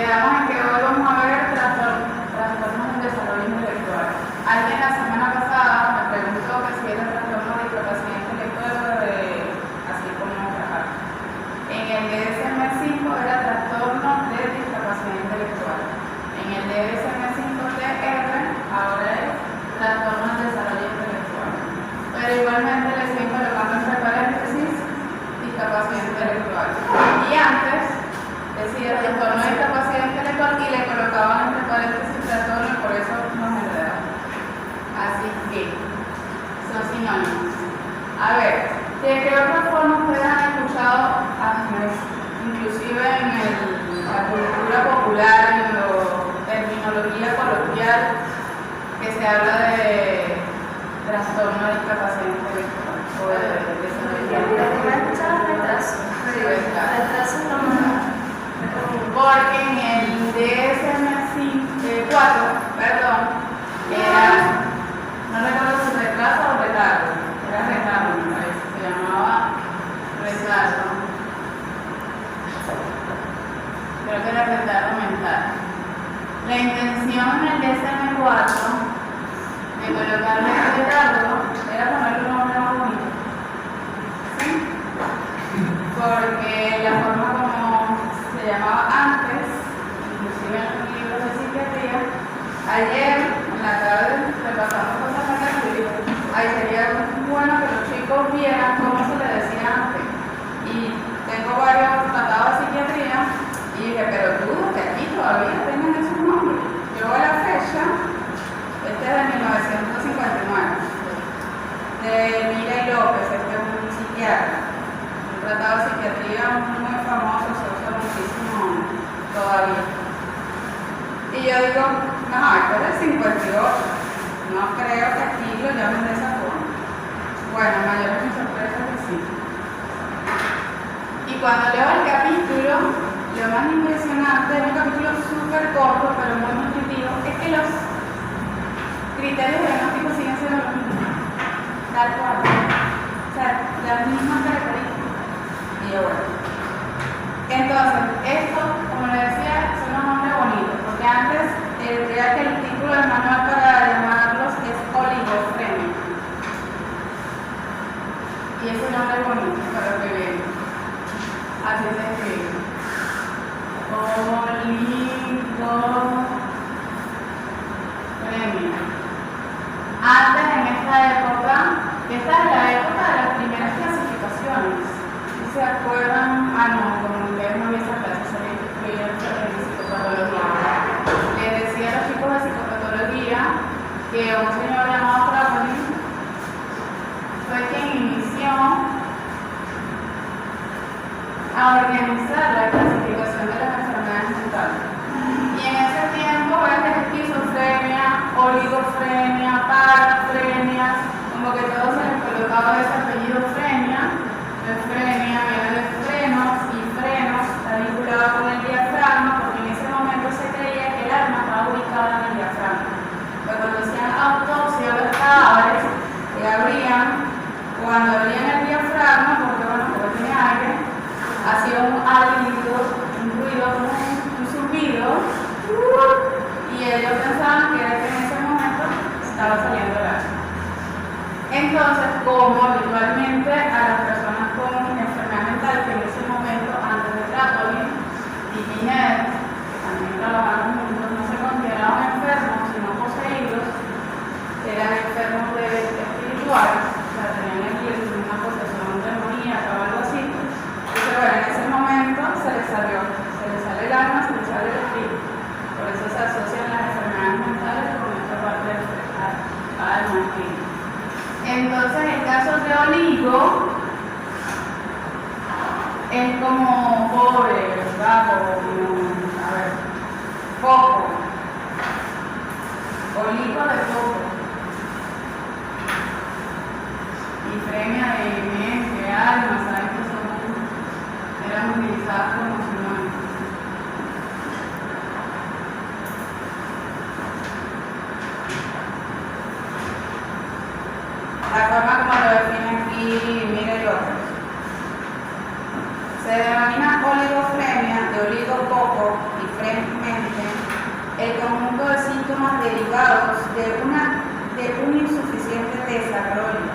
Quedamos en que hoy vamos a ver trastornos del desarrollo intelectual. Alguien la semana pasada me preguntó que si era trastorno de discapacidad intelectual o así como trabajar. En el DSM-5 era trastorno de discapacidad intelectual. En el DSM-5-TR ahora es trastorno del desarrollo intelectual. Pero igualmente le siguen colocando entre paréntesis discapacidad intelectual. Y antes decía trastorno de discapacidad intelectual y le colocaban entre paréntesis trastorno y por eso nos enredamos. Así que son sinónimos. A ver, ¿de qué otra forma ustedes han escuchado, inclusive en la cultura popular, en la terminología coloquial, que se habla de trastorno de discapacidad intelectual o de porque en el DSM-4, perdón, era, no recuerdo si retraso o retardo, era retardo, me parece, se llamaba retraso, creo que era retardo mental. La intención en el DSM-4 de colocarle el retardo era ponerle un nombre más bonito, ¿sí? Porque la forma como se llamaba antes, inclusive en los libros de psiquiatría, ayer en la tarde repasamos cosas negativas. Ahí sería bueno que los chicos vieran cómo se le decía antes. Y tengo varios tratados de psiquiatría y dije, pero dudo que aquí todavía tengan esos nombres. Yo a la fecha, este es de 1959, de Mira López, este es un psiquiatra. Un tratado de psiquiatría muy famoso, se usa muchísimo todavía. Y yo digo, no, esto es del 58, no creo que aquí lo llamen de esa forma. Bueno, mayor es mi sorpresa que sí. Y cuando leo el capítulo, lo más impresionante, es un capítulo súper corto, pero muy nutritivo, es que los criterios diagnósticos siguen siendo los mismos, tal cual. O sea, las mismas características. Y yo, bueno. Entonces, esto, como les decía, son unos nombres bonitos, porque antes creía que el título del manual para llamarlos es oligofrenia. Y ese nombre es bonito para lo que viene. Así se escribe. Oligofrenia. Antes, en esta época, esta es la época de las primeras clasificaciones. ¿Se acuerdan? No, como ustedes no habían esa clase, se incluye en psicopatología. Les decía a los chicos de psicopatología que un señor llamado Crowley fue quien inició a organizar la clasificación de las enfermedades mentales. Y en ese tiempo es esquizofrenia, oligofrenia, parafrenia, como que todos se les colocaba ese apellido frenia. Frenia viene de frenos y frenos está vinculado con el diafragma porque en ese momento se creía que el alma estaba ubicada en el diafragma. Pero cuando hacían autopsia a los cadáveres, cuando abrían el diafragma, porque bueno, porque tenía aire, hacía un alarido, un ruido, un zumbido, y ellos pensaban que era que en ese momento estaba saliendo el alma. Entonces, como habitualmente a las personas con enfermedad mental que en ese momento, antes de Crowley y Binet, que también trabajaron juntos, no se consideraban enfermos, sino poseídos, eran enfermos espirituales, o sea, tenían una posesión demoníaca o algo así. Entonces, bueno, en ese momento se les sale el alma, se les sale el espíritu. Por eso se asocian las enfermedades mentales con esta parte del alma, espíritu. Entonces, el caso de oligo es como pobre, bajo, poco. Oligo de poco. Y frenia de mente, alma, ¿saben que eran utilizadas como sinónimos? La forma como lo define aquí, mire el otro. Se denomina oligofrenia de oligo poco y frenia derivados de un insuficiente desarrollo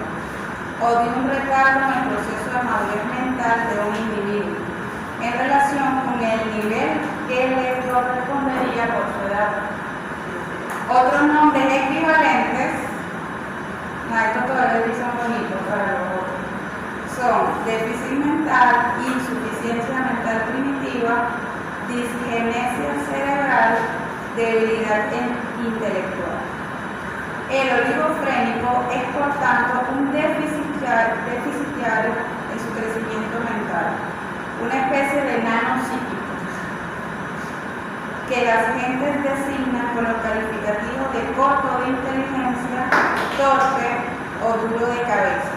o de un retardo en el proceso de madurez mental de un individuo en relación con el nivel que le correspondería por su edad. Otros nombres equivalentes, esto todavía son bonitos para los otros, son déficit mental, insuficiencia mental primitiva, disgenesia cerebral, debilidad intelectual. El oligofrénico es por tanto un deficitario en su crecimiento mental, una especie de nano psíquico que las gentes designan con los calificativos de corto de inteligencia, torpe o duro de cabeza.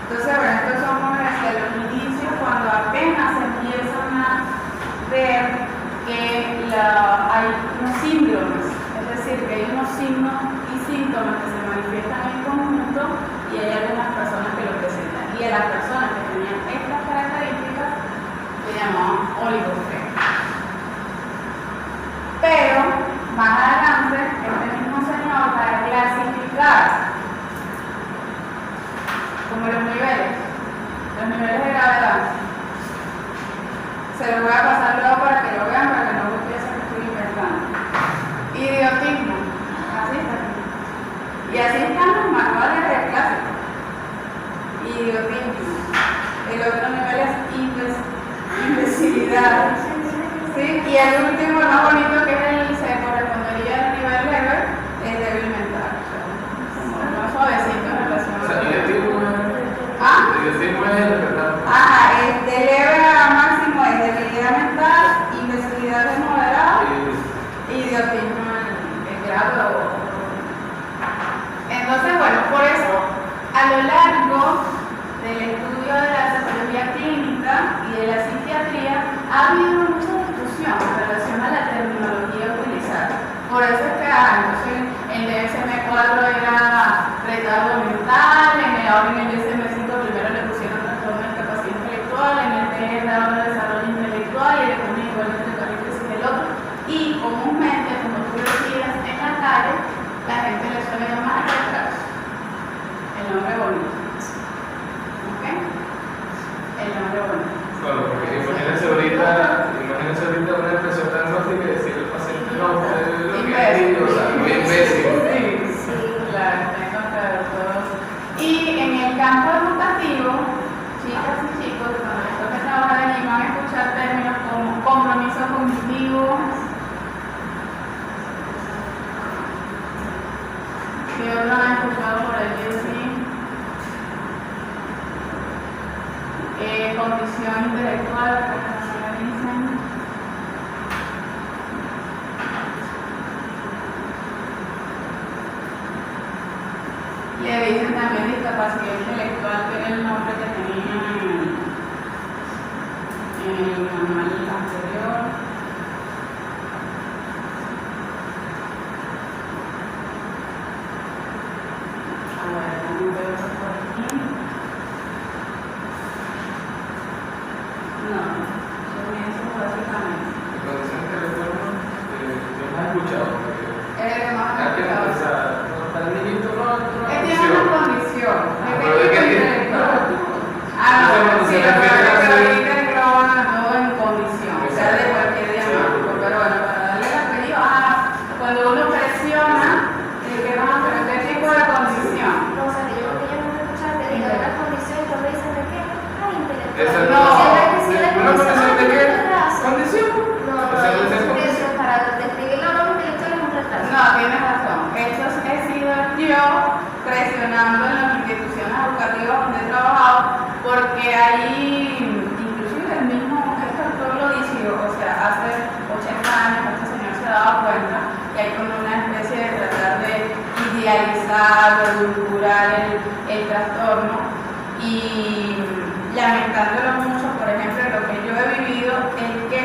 Entonces, bueno, estos son como desde los inicios, cuando apenas empiezan a ver que hay unos síndromes, es decir, que hay unos signos y síntomas que se manifiestan en conjunto y hay algunas personas que lo presentan. Y a las personas que tenían estas características se llamaban oligofrénicos. Pero, más adelante, este mismo señor, para clasificar como los niveles de gravedad, se los voy a pasar luego para que lo vean, para que no lo piensen que estoy inventando. Idiotismo, así está. Y así están los manuales de clase. Idiotismo. El otro nivel es imbecilidad. ¿Sí? Y el último, más bonito, que es se correspondería al nivel leve, es débil mental. Más suavecito en relación a de leve a máximo es debilidad mental, imbecilidad de moderado, idiotismo en grado. Entonces, bueno, por eso, a lo largo del estudio de la psicología clínica y de la psiquiatría, ha habido mucha discusión en relación a la terminología utilizada. Por eso es que entonces, el DSM-4 era retardo mental, ahora en el DSM-5 primero le pusieron trastorno de discapacidad intelectual, en el T era de desarrollo intelectual y después me igual entre paréntesis el otro. Y comúnmente, como tú decías en la calle, la gente le suele llamar retraso. El nombre bonito. ¿Ok? El nombre bonito. Claro, porque imagínense ahorita una expresión tan rústica y decirle al paciente, no, usted lo que es niño, o sea, muy imbécil. Sí, claro, tengo claro todo. Y en el campo educativo, chicas y chicos, cuando les toque trabajar allí van a escuchar términos como compromiso cognitivo. ¿Qué otro han escuchado por allí? Sí. Condición intelectual, como se le dicen. Le dicen también discapacidad intelectual, que era el nombre que tenían en el manual anterior. No veo eso por aquí. No, son eso básicamente. Condición intelectual, yo no he escuchado. Es el que más Ya que escuchado. para el niñito no Tiene una condición. pero de qué intelectual. no, Sí, se refiere a pero ahorita engloba todo en condición, o sea, de cualquier diagnóstico. Pero bueno, para darle el apellido, cuando uno presiona, ¿qué tipo de condición? No, o sea, que yo no me escuchaba que diga una condición y tú me dices de qué. Esa Intelectual. no. Siempre que sí la ¿Una condición de qué? retraso. ¿Condición? No, O sea, ¿no es condición? eso para describir la norma intelectual es un retraso. No, tienes razón. Eso he sido yo presionando en las instituciones educativas donde he trabajado, porque ahí, inclusive el mismo autor lo dice, o sea, hace 80 años este señor se daba cuenta que hay como una especie de tratar de idealizar, de edulcorar el trastorno y lamentándolo mucho, por ejemplo, lo que yo he vivido es que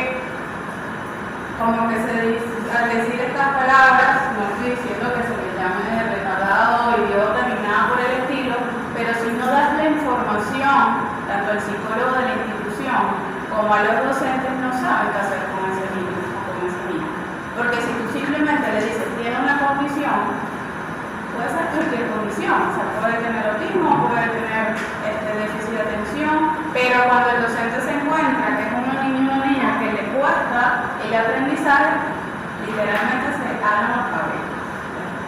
como que al decir estas palabras, no estoy diciendo que se le llame retardado, idiota ni nada por el estilo, pero si no das la información, tanto al psicólogo de la institución como a los docentes no saben qué hacer con ese niño o con esa niña. Porque si tú simplemente le dices, tiene de aprendizaje, literalmente se alan los cabellos.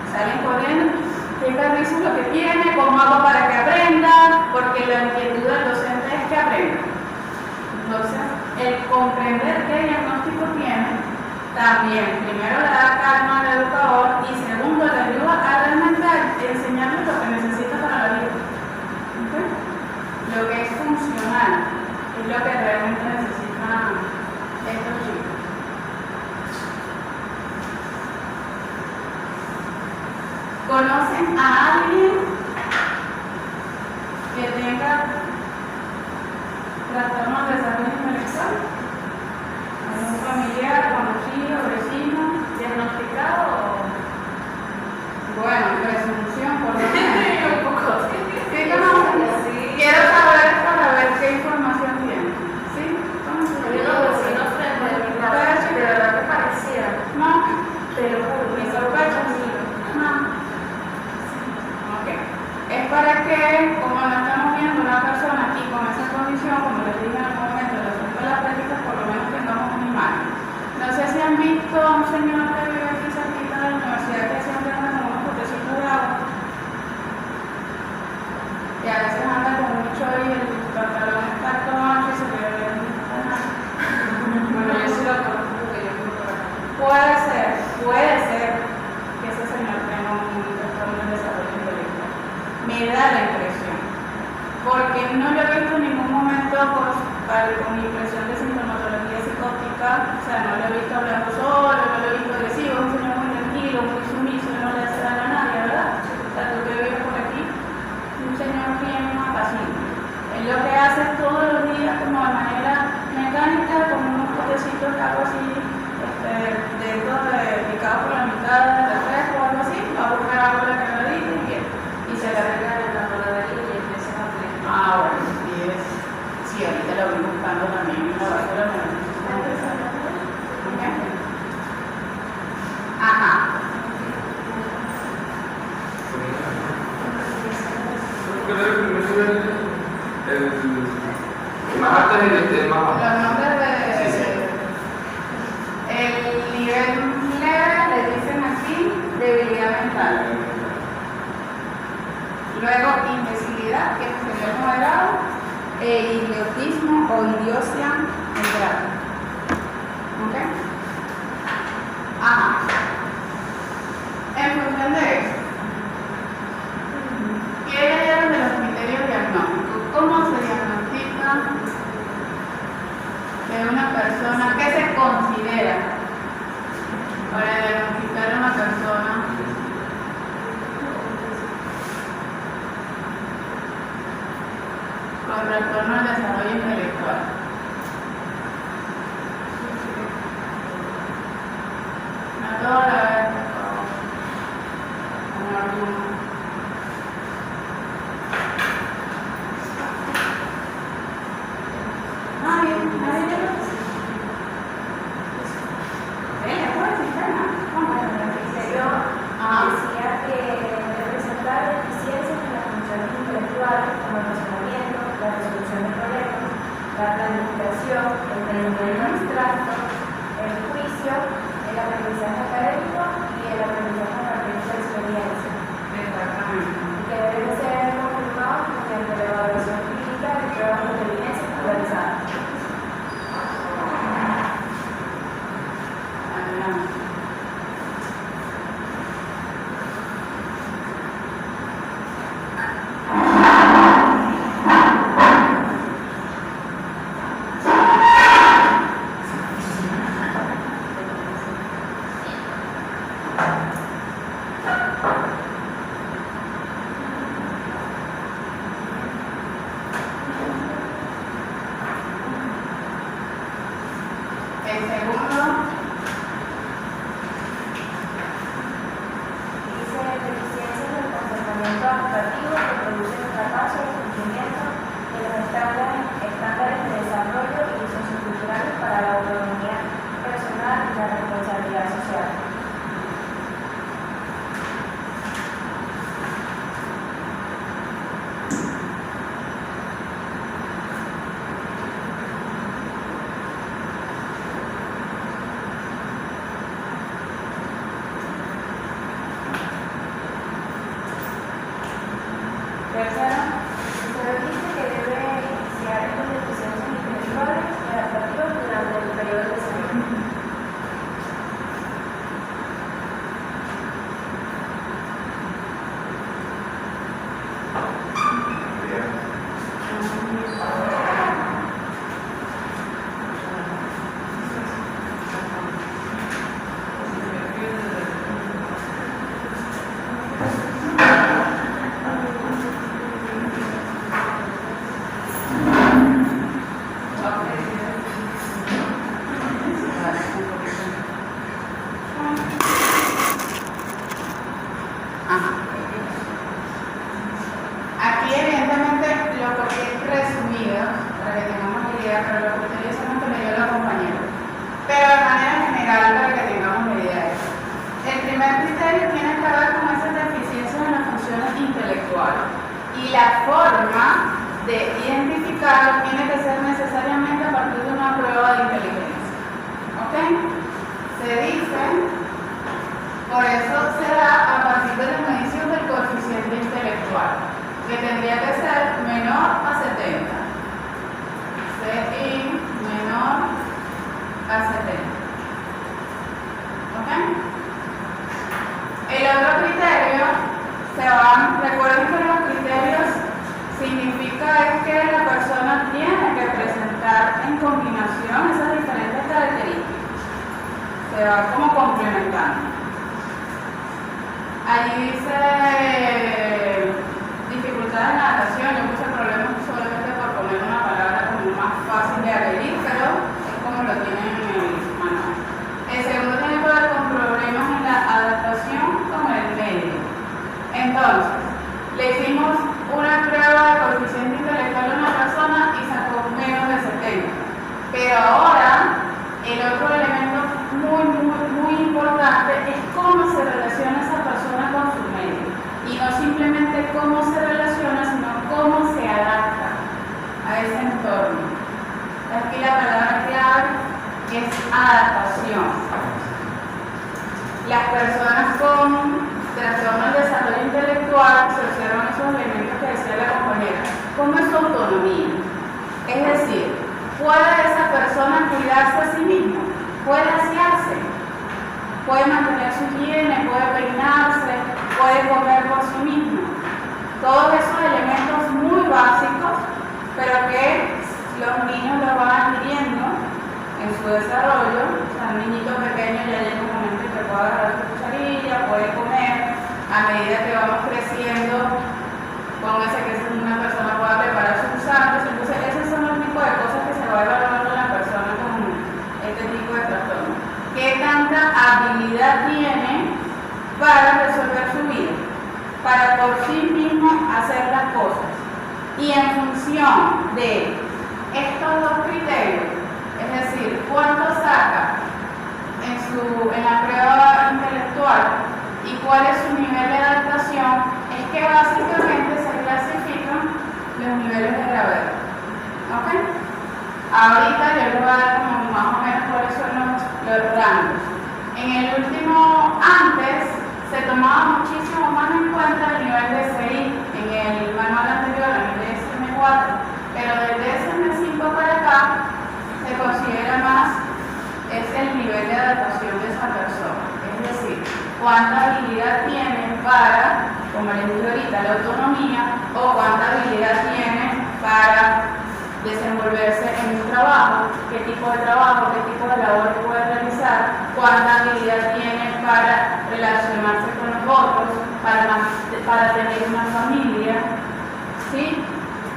Salen corriendo, qué carrizo es lo que tiene, cómo hago para que aprenda, porque la inquietud del docente es que aprenda. Entonces, el comprender qué diagnóstico tiene, también, primero le da calma al educador y segundo le ayuda a realmente enseñarle lo que necesita para la vida. ¿Okay? Lo que es funcional es lo que realmente necesitan estos chicos. ¿Conocen a alguien que tenga trastornos de desarrollo intelectual? ¿Algún familiar, conocido, vecino, diagnosticado? Bueno, presunción, por lo menos. Un poco. ¿Sí conocen? Sí. Quiero saber para ver qué información tiene. ¿Sí? Había unos vecinos frente a mi casa, de verdad que parecía. No. Pero ¿Me sospechas? No. Ok. Es para que, como no estamos viendo una persona aquí con esa condición, como les dije en el momento del asunto de las prácticas, por lo menos tengamos una imagen. No sé si han visto a un señor que vive aquí cerquita de la universidad que siempre anda con unos potecitos de agua. Y a veces anda con mucho y el pantalón está todo ancho y se le ve nada. Bueno, yo sí lo conozco porque yo vivo por acá. Puede ser que ese señor tenga un trastorno de desarrollo intelectual. Me da la impresión, porque no lo he visto en ningún momento con mi impresión de sintomatología psicótica, o sea, no lo he visto hablando solo, no lo he visto agresivo, un señor muy tranquilo, muy sumiso, no le hace daño a nadie, ¿verdad? O sea, tú que vives por aquí, un señor bien apacible. Él lo que hace es todos los días, como de manera mecánica, con unos potecitos de agua así, dentro de picado por la mitad del refresco o algo así, va a buscar agua de la cargadita y se la regala en la panadería y empieza a aplicar. Ah, bueno, sí, ahorita lo voy buscando también en la base de la moneda. Ajá. El más alto es el más bajo. Los nombres de... Sí. El nivel leve le dicen aquí debilidad mental. Luego imbecilidad, que es el nivel moderado, e idiotismo o idiocia en grado. ¿Ok? Ajá. En función de eso, ¿qué leyeron de los criterios diagnósticos? ¿Cómo se diagnostica de una persona? ¿Qué se considera para diagnosticar a una persona con trastorno del desarrollo intelectual? A toda la vez, por favor. Con alguno. Nadie lo dice. Venga, ¿puedes decir nada? ¿Cómo es la yo decía que representar deficiencias en las funciones intelectuales como el razonamiento, la resolución de problemas, la planificación, el pensamiento abstracto, el juicio, el aprendizaje académico y el aprendizaje a partir de la experiencia. Exactamente. Que deben ser confirmados mediante la evaluación clínica de pruebas de inteligencia realizadas. Adelante. Ajá. Aquí evidentemente lo que es resumido, para que tengamos la idea, pero lo que ustedes son que me dio la compañera. Pero de manera general, para que tengamos la idea de eso. El primer criterio tiene que ver con esas deficiencias en las funciones intelectuales. Y la forma de identificarlo tiene que ser necesariamente a partir de una prueba de inteligencia. ¿Ok? Se dice, por eso se da a partir de la medición del coeficiente intelectual, que tendría que ser menor a 70. CI menor a 70. ¿Ok? El otro criterio recuerden que los criterios significa que la persona tiene que presentar en combinación esas diferentes características. Se va como complementando. Allí dice dificultades en la adaptación. Yo puse problemas solamente por poner una palabra como más fácil de adherir, pero es como lo tienen en el manual. El segundo tiene que ver con problemas en la adaptación con el medio. Entonces, le hicimos una prueba de coeficiente intelectual a una persona y sacó menos de 70. Pero ahora, el otro elemento muy importante es cómo se relaciona esa persona con su medio. Y no simplemente cómo se relaciona, sino cómo se adapta a ese entorno. Aquí la palabra clave es adaptación. Las personas con trastorno del desarrollo intelectual se observan esos elementos que decía la compañera. ¿Cómo es su autonomía? Es decir, ¿puede esa persona cuidarse a sí misma? ¿Puede asearse? ¿Puede mantener su higiene? ¿Puede peinarse? ¿Puede comer por sí misma? Todos esos elementos muy básicos, pero que los niños lo van adquiriendo en su desarrollo. O sea, un niñito pequeño ya llega un momento en que puede agarrar su cucharilla, puede comer. A medida que vamos creciendo, póngase que una persona pueda preparar sus guisantes. Entonces, esos son los tipos de cosas que se va evaluando la persona con este tipo de trastorno. ¿Qué tanta habilidad tiene para resolver su vida? Para por sí mismo hacer las cosas. Y en función de estos dos criterios, es decir, cuánto saca en la prueba intelectual y cuál es su nivel de adaptación, es que básicamente se clasifican los niveles de gravedad. ¿Ok? Ahorita yo les voy a dar como más o menos cuáles son los rangos. En el último, antes, se tomaba muchísimo más en cuenta el nivel de CI en el manual anterior, en el DSM-4, pero del DSM-5 para acá se considera más es el nivel de adaptación de esa persona. Es decir, cuánta habilidad tiene para, como les dije ahorita, la autonomía, o cuánta habilidad tiene para desenvolverse en un trabajo, qué tipo de trabajo, qué tipo de labor puede realizar, cuánta habilidad tiene para relacionarse con los otros, para tener una familia, ¿sí?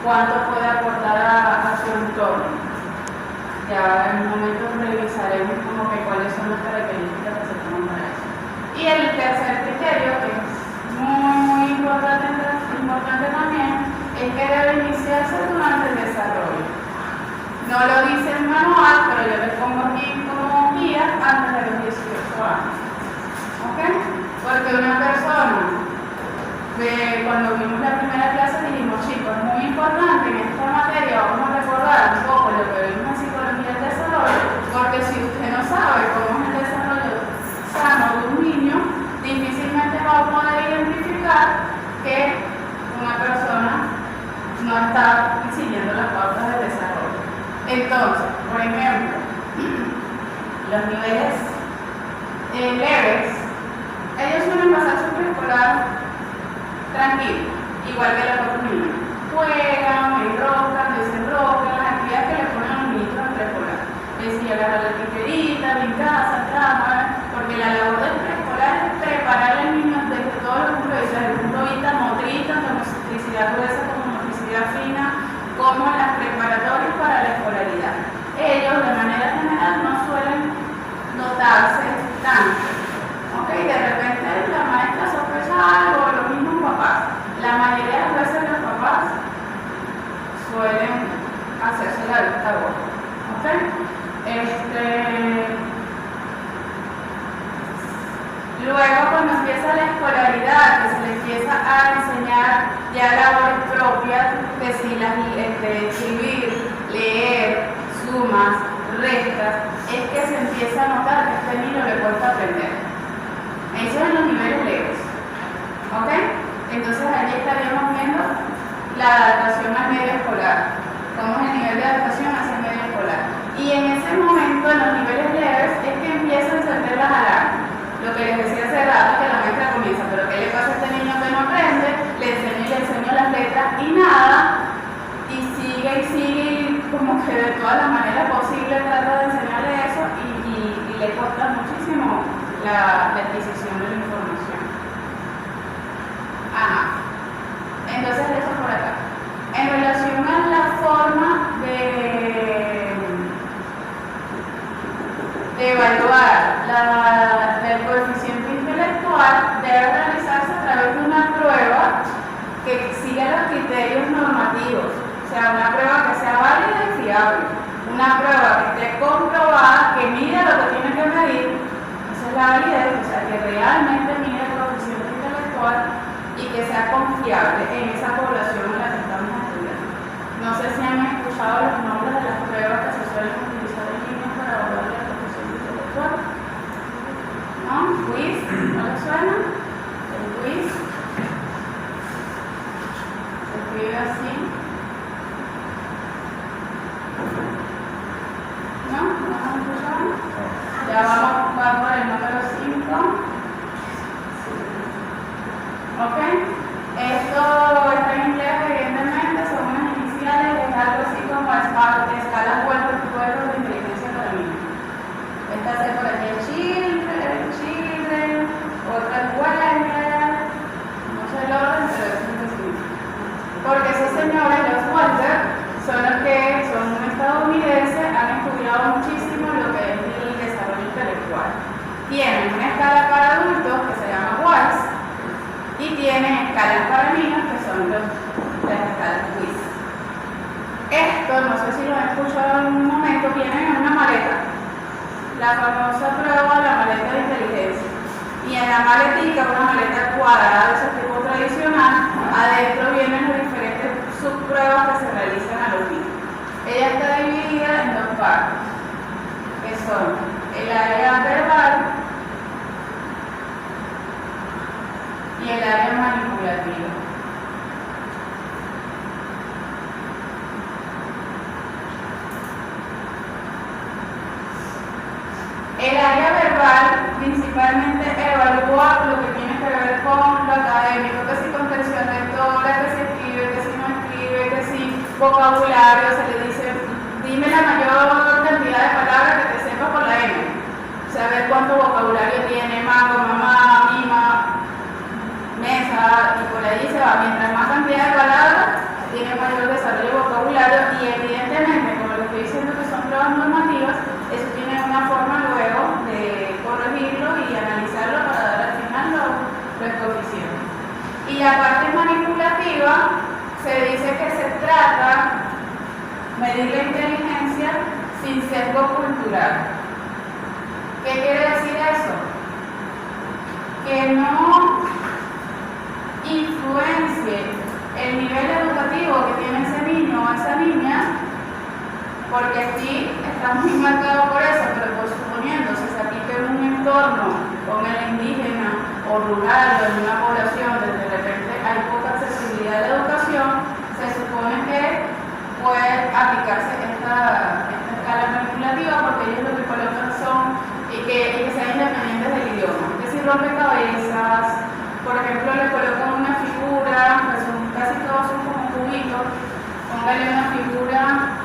Cuánto puede aportar a su entorno. Ya en un momento revisaremos como que cuáles son las características que se toman para eso. Y el tercer criterio, que es muy importante también, es que debe iniciarse durante el desarrollo. No lo dice el manual, pero yo les pongo aquí como guía antes de los 18 años. ¿Ok? Porque una persona, cuando vimos la primera clase dijimos, chicos, es muy importante en esta materia, vamos a recordar un poco lo que vimos en psicología del desarrollo, porque si usted no sabe cómo es el desarrollo sano de un niño, difícilmente va a poder identificar que una persona no está siguiendo las pautas del desarrollo. Entonces, por ejemplo, los niveles leves, ellos suelen pasar su preescolar tranquilo, igual que los otros niños. Juegan, enroscan, desenroscan, las actividades que le ponen a los niños en preescolar. Es decir, agarrar la tijerita, limpiarse, trama, porque la labor del preescolar es preparar al niño desde todos los puntos de vista, desde el punto de vista motriz, tanto motricidad gruesa como motricidad fina, como las preparatorias para la escolaridad. Ellos, de manera general, no suelen notarse tanto. ¿Ok? De repente la maestra sospecha algo, empieza a enseñar ya labores propias, que si escribir, leer, sumas, restas, es que se empieza a notar que a este niño le cuesta aprender. Eso en los niveles leves. ¿Ok? Entonces allí estaríamos viendo la adaptación al medio escolar. Cómo es el nivel de adaptación hacia el medio escolar. Y en ese momento, en los niveles leves, es que empiezan a encender las alarmas. Lo que les decía hace rato, que la maestra comienza, pero ¿qué le pasa a este niño que no aprende? Le enseño las letras y nada, y sigue, como que de todas las maneras posibles trata de enseñarle eso y le cuesta muchísimo la adquisición de la información. Ajá. Entonces eso por acá. En relación a la forma de evaluar el coeficiente intelectual, debe realizarse a través de una prueba que siga los criterios normativos, o sea, una prueba que sea válida y fiable, una prueba que esté comprobada, que mida lo que tiene que medir, esa es la validez, o sea, que realmente mide el coeficiente intelectual y que sea confiable en esa población en la que estamos estudiando. No sé si han escuchado los nombres de las pruebas que se suelen utilizar en línea para evaluar el coeficiente intelectual. ¿No? ¿Quiz? ¿No les suena? El quiz se escribe así. ¿No? ¿No han escuchado? Ya vamos por el número 5. ¿Ok? Esto está en inglés, evidentemente, son unas iniciales, es algo así como escalas cuerpo de inteligencia académica. Esta hace por aquí children, otra es Walter, no sé el orden, pero es muy simple. Porque esos señores, los Walter, son los que son estadounidenses, han estudiado muchísimo lo que es el desarrollo intelectual. Tienen una escala para adultos que se llama WALS, y tienen escalas para niños que son las escalas quiz. Esto, no sé si lo han escuchado en un momento, vienen en una maleta, la famosa prueba de la maleta de inteligencia. Y en la maletica, una maleta cuadrada de ese tipo tradicional, adentro vienen las diferentes subpruebas que se realizan a los niños. Ella está dividida en dos partes, que son el área verbal y el área manipulativa. El área verbal principalmente evalúa lo que tiene que ver con lo académico, que si contención lectora, que si escribe, que si no escribe, que si vocabulario, se le dice, dime la mayor cantidad de palabras que te sepas por la M. Saber cuánto vocabulario tiene, mango, mamá, mima, mesa, y por ahí se va. Mientras más cantidad de palabras, tiene mayor desarrollo de vocabulario, y evidentemente, como les estoy diciendo que son pruebas normativas, eso tiene una forma luego de corregirlo y analizarlo para dar al final los coeficientes. Y la parte manipulativa se dice que se trata de medir la inteligencia sin sesgo cultural. ¿Qué quiere decir eso? Que no influencie el nivel educativo que tiene ese niño o esa niña, porque sí está muy marcado por eso, pero por suponiendo, si se aplica en un entorno con el indígena o rural o en una población donde de repente hay poca accesibilidad a la educación, se supone que puede aplicarse esta escala manipulativa, porque ellos lo que colocan son y que sean independientes del idioma. Es decir, rompecabezas, por ejemplo, le colocan una figura, que son, casi todos son como cubitos, póngale una figura.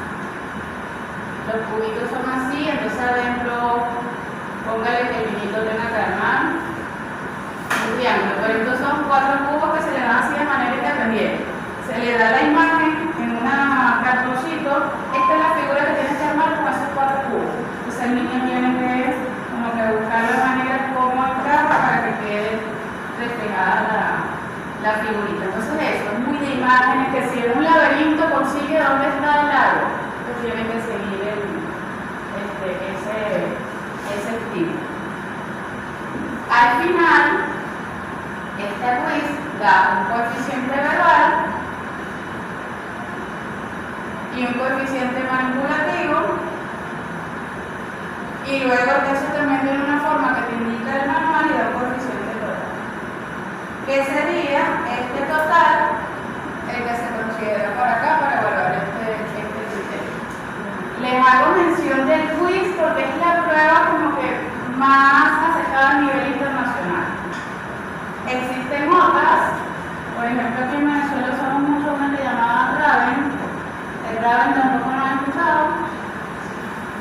Los cubitos son así, entonces adentro póngale que el niñito tenga que armar un triángulo, pero estos son 4 cubos que se le dan así de manera independiente. Se le da la imagen en un cartoncito, esta es la figura que tienes que armar con esos 4 cubos. Entonces el niño tiene que como que buscar la manera como entrar para que quede reflejada la figurita. Entonces eso es muy de imágenes, que si en un laberinto consigue dónde está el lago, pues tiene que seguir ese estilo. Al final, Este quiz da un coeficiente verbal y un coeficiente manipulativo, y luego eso también tiene una forma que te indica el manual y da un coeficiente total, que sería este total el que se considera para acá para evaluar este criterio. Les hago mención del quiz porque es la prueba como que más aceptada a nivel internacional. Existen otras, por ejemplo aquí en Venezuela usamos mucho una que llamaba Raven. El Raven tampoco lo han escuchado.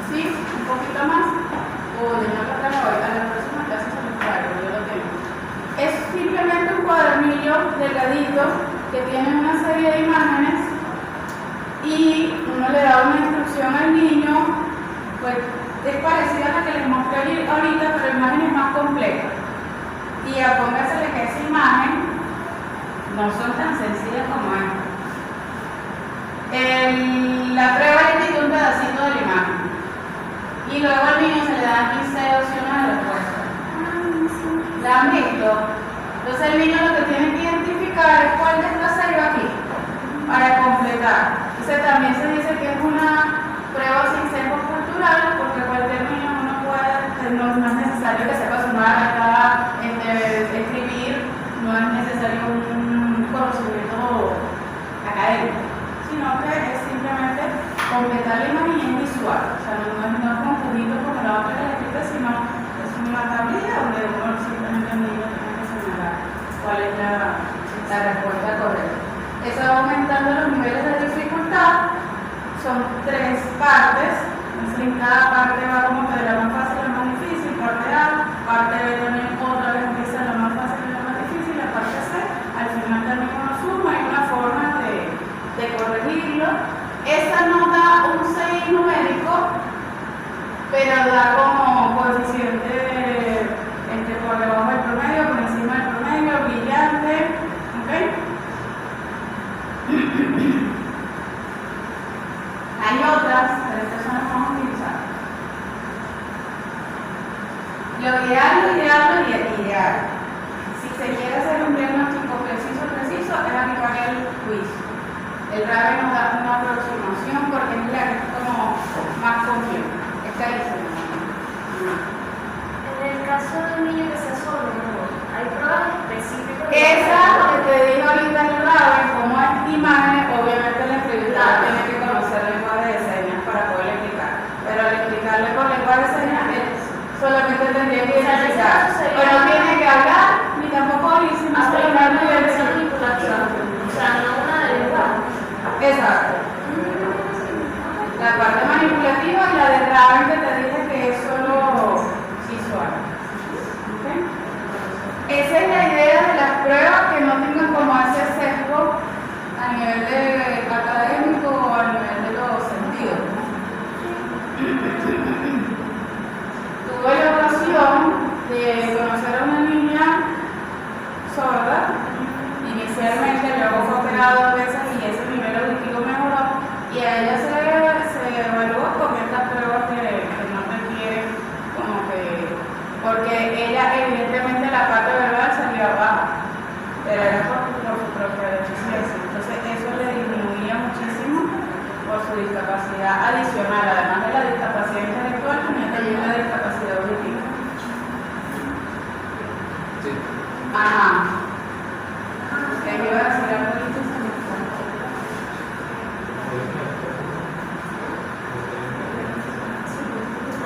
Sí, un poquito más. Uy, no lo tengo hoy, a la próxima clase se lo traigo, yo lo tengo. Es simplemente un cuadernillo delgadito que tiene una serie de imágenes y uno le da una instrucción al niño, pues es parecida a la que les mostré ahorita, pero la imagen es más compleja. Y apóngasele que esa imagen no son tan sencillas como esta. La prueba le quita un pedacito de la imagen y luego al niño se le dan 15 opciones de respuesta. ¿La han visto? Entonces el niño lo que tiene que identificar es cuál de estas se va aquí para completar. Entonces también se dice que es una prueba sin sesgo cultural porque cualquier niño no es necesario que sepa sumar, acá, escribir, no es necesario un conocimiento académico, sino que es simplemente completar la imagen y es visual. O sea, no es confundido como la otra que le escrita, sino es una tablilla donde uno simplemente el niño tiene que señalar cuál es la respuesta correcta. Eso va aumentando los niveles de dificultad, son 3 partes. En cada parte va como que de la más fácil a la más difícil, parte A, parte B también otra vez empieza la más fácil y la más difícil, la parte C, al final también uno suma, hay una forma de corregirlo. Esa no da un 6 numérico, pero da como coeficiente por debajo del promedio, por encima del promedio, brillante, ¿ok? Hay otras, pero estas son las que vamos a utilizar. Lo ideal. Si se quiere hacer un diagnóstico preciso, es aplicar el quiz. El Raven nos da una aproximación porque es la que es como más compleja. Está ahí. En el caso de un niño que sea sordo, hay pruebas específicas. Esa que te digo ahorita el Raven, como es imágenes, obviamente el escritor tiene que conocer lenguaje de señas para poder explicar. Pero al explicarle con lenguaje de señas, él solamente tendría que identificar. Pero no tiene que hablar, ni tampoco oír, sino solo hablar y decir. O sea, no una de lenguaje. Exacto. La parte manipulativa y la de Raven que te dije que es solo visual. ¿Okay? Esa es la idea de las pruebas, que no tengan como ese sesgo a nivel de académico o a nivel de los sentidos. Tuve la ocasión de conocer a una niña sorda. Inicialmente, luego fue operada 2 veces y ese nivel auditivo mejoró, y a ella se evaluó con estas pruebas que no requieren como que, porque ella evidentemente la parte verbal salió abajo, pero era por su propia deficiencia. Entonces eso le disminuía muchísimo por su discapacidad adicional, además de la discapacidad intelectual, también la discapacidad auditiva. Sí. Ajá. ¿Qué me iba a decir algo ahorita?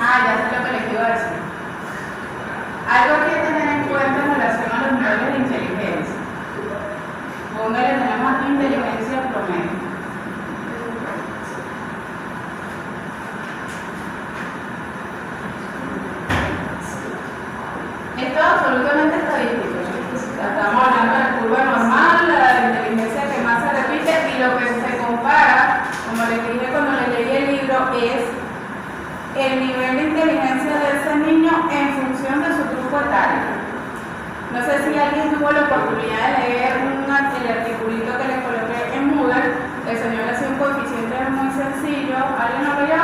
Ya sé lo que les iba a decir. Algo que hay que tener en cuenta en relación a los niveles de inteligencia. Póngale, tenemos aquí inteligencia promedio. Esto es absolutamente estadístico. Estamos hablando de la curva normal, la inteligencia que más se repite, y lo que se compara, como les dije cuando les leí el libro, es el nivel de inteligencia de ese niño en función de su grupo etario. No sé si alguien tuvo la oportunidad de leer el articulito que les coloqué en Moodle. El señor le hacía un coeficiente muy sencillo. ¿Alguien lo leyó?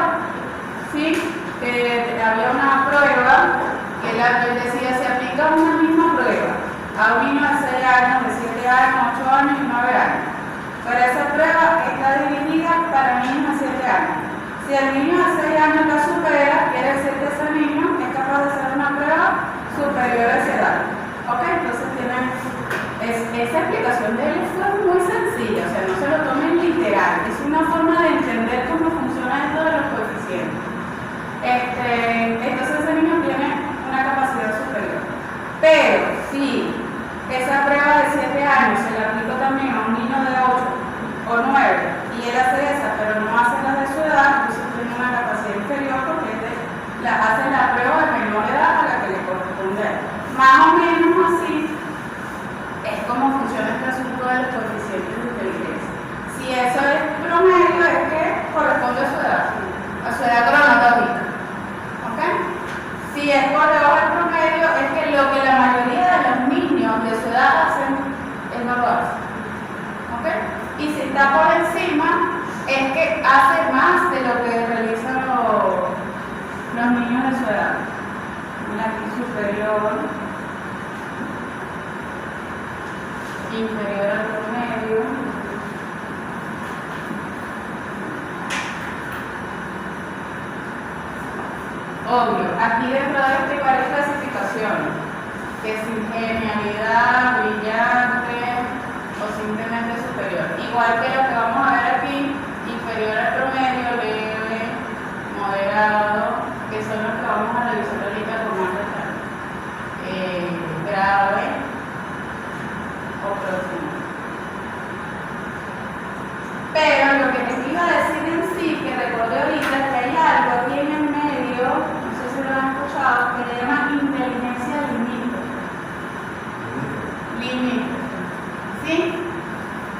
Sí, había una prueba que él decía: se aplica una misma prueba a un niño de 6 ya en 8 años y 9 años. Pero esa prueba está dirigida para niños de 7 años. Si el niño de 6 años la supera, quiere decir que ese niño es capaz de hacer una prueba superior a esa edad. ¿Ok? Entonces esa explicación de él fue muy sencilla, o sea, no se lo tomen literal, es una forma de entender cómo funciona esto de los coeficientes. Entonces ese niño tiene una capacidad superior. Pero si esa prueba de 7 años se le aplica también a un niño de 8 o 9 y él hace esa, pero no hace las de su edad, entonces tiene una capacidad inferior porque hace la prueba de menor edad a la que le corresponde. Más o menos así es como funciona este asunto de los coeficientes de inteligencia. Si eso es promedio, es que corresponde a su edad cronológica. ¿Ok? Si es por debajo del promedio, es que lo que la mayoría de los niños de su edad hacen, él no lo hace. ¿Ok? Y si está por encima, es que hace más de lo que realizan los niños de su edad. Aquí superior, inferior al promedio. Obvio, aquí dentro de esto hay varias clasificaciones, que es genialidad, brillante o simplemente superior. Igual que lo que vamos a ver aquí, inferior al promedio, leve, moderado, que son los que vamos a revisar ahorita con más detalle. Grave o próximo. Pero lo que les iba a decir en sí, que recordé ahorita, es que hay algo aquí en el medio, no sé si lo han escuchado, que le llaman inteligencia límite. Límite. ¿Sí?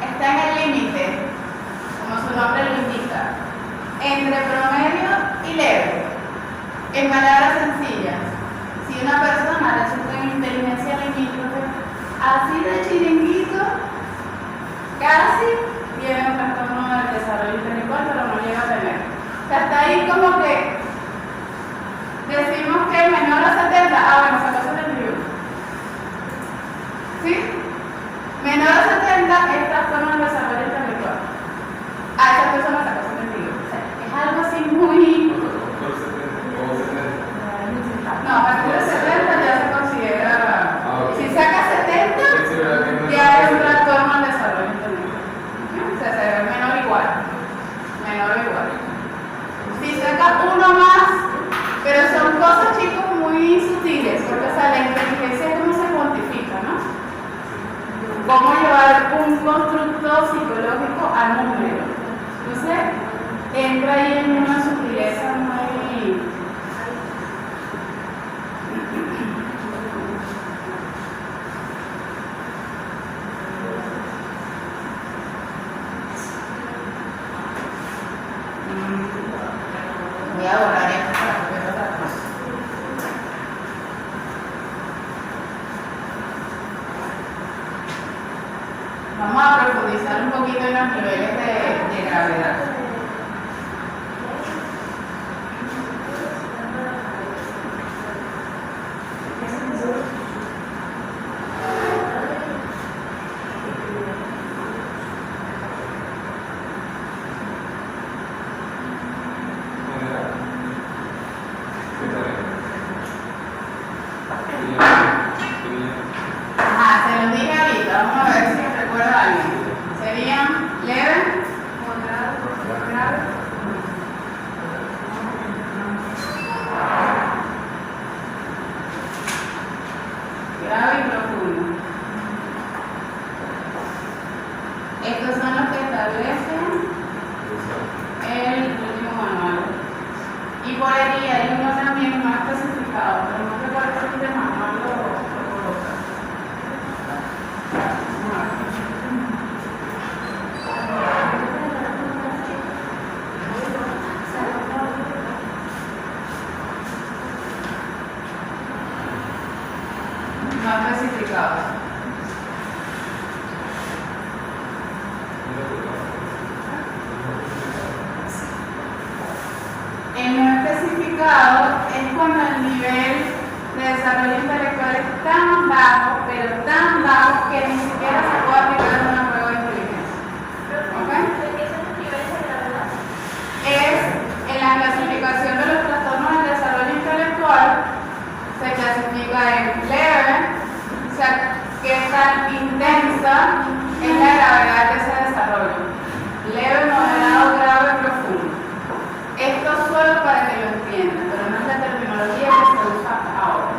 Está en el límite, como su nombre lo indica, entre promedio y leve. En palabras sencillas, si una persona resulta en inteligencia limítrofe, así de chiringuito, casi tiene un trastorno del desarrollo intelectual, pero no llega a tener. O sea, está ahí como que decimos que menor a 70, bueno, sacó 71. ¿Sí? Menor a 70 es trastorno del desarrollo intelectual. A esa persona sacó 71. O sea, es algo así muy... No, a partir de 70 ya se considera... Si saca 70, ya es un trastorno del desarrollo intelectual. O sea, se ve menor igual. Si saca uno más, pero son cosas, chicos, muy sutiles, porque o sea, la inteligencia es cómo se cuantifica, ¿no? Cómo llevar un constructo psicológico a número. Entonces, entra ahí en una sutileza muy... Voy a borrar esto para que vean otra cosa. Vamos a profundizar un poquito en los niveles de gravedad. Se los dije ahorita, vamos a ver si recuerda alguien. Serían leve, moderado, grave. Grave y profundo. Estos son los que establecen el último manual. Y por aquí hay uno también más especificado, pero no recuerdo si de manual lo coloca. Más especificados. El no especificado es cuando el nivel de desarrollo intelectual es tan bajo, pero tan bajo que ni siquiera se puede sea, qué tan intensa es la gravedad de ese desarrollo. Leve, moderado, grave, profundo. Esto solo para que lo entiendan, pero no es la terminología que se usa ahora.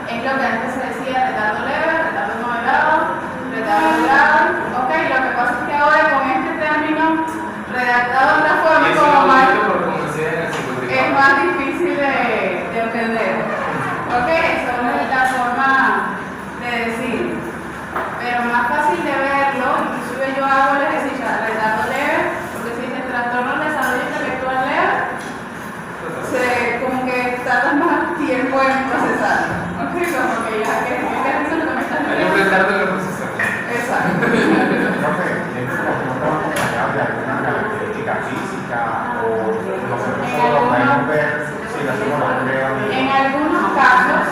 Es lo que antes se decía, retardo leve, retardo moderado, retardo grave. Ok, lo que pasa es que ahora con este término redactado de otra forma es más difícil de entender. Ok, eso no es la forma de decir. Pero más fácil de verlo, inclusive yo hago el ejercicio de retardo leve, porque si dice trastorno de desarrollo intelectual leve, como que tarda más tiempo en procesarlo. Ok, como que ya que es lo que me estás diciendo. Hay un retardo en el proceso. Exacto. Creo que este trastorno está acompañado de alguna característica física o nosotros solo lo podemos ver si le hacemos la prueba. En algunos casos,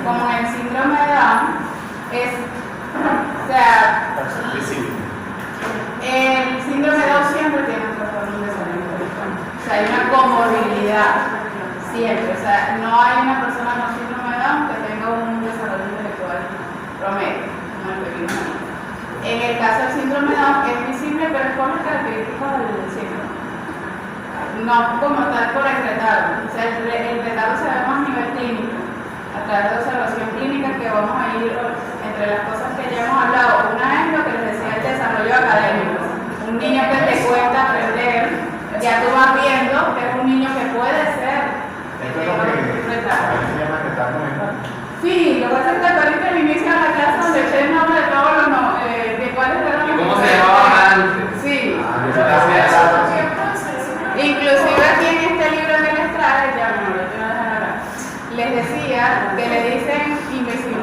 como en el síndrome de Down, o sea, el síndrome de Down siempre tiene un trastorno de desarrollo intelectual. O sea, hay una comorbilidad siempre. O sea, no hay una persona con síndrome de Down que tenga un desarrollo intelectual promedio, como el que vimos aquí. En el caso del síndrome de Down es visible, pero es por las características del síndrome. No como tal por el retardo. O sea, el retardo se ve más a nivel clínico, a través de observación clínica, que vamos a ir entre las cosas que ya hemos hablado. Una es lo que les decía, el desarrollo académico. Un niño que te cuesta aprender, ya tú vas viendo que es un niño que puede ser. Esto es lo que se llama retardo mental. Sí, lo que pasa es que ahorita al inicio de la clase donde eché el nombre de todos los de cuáles eran los. ¿Y cómo se llamaba antes? Sí. Ah, Inclusive aquí en este libro que les traje, ya me lo voy a dejar hablar, les decía que le dicen imbécil,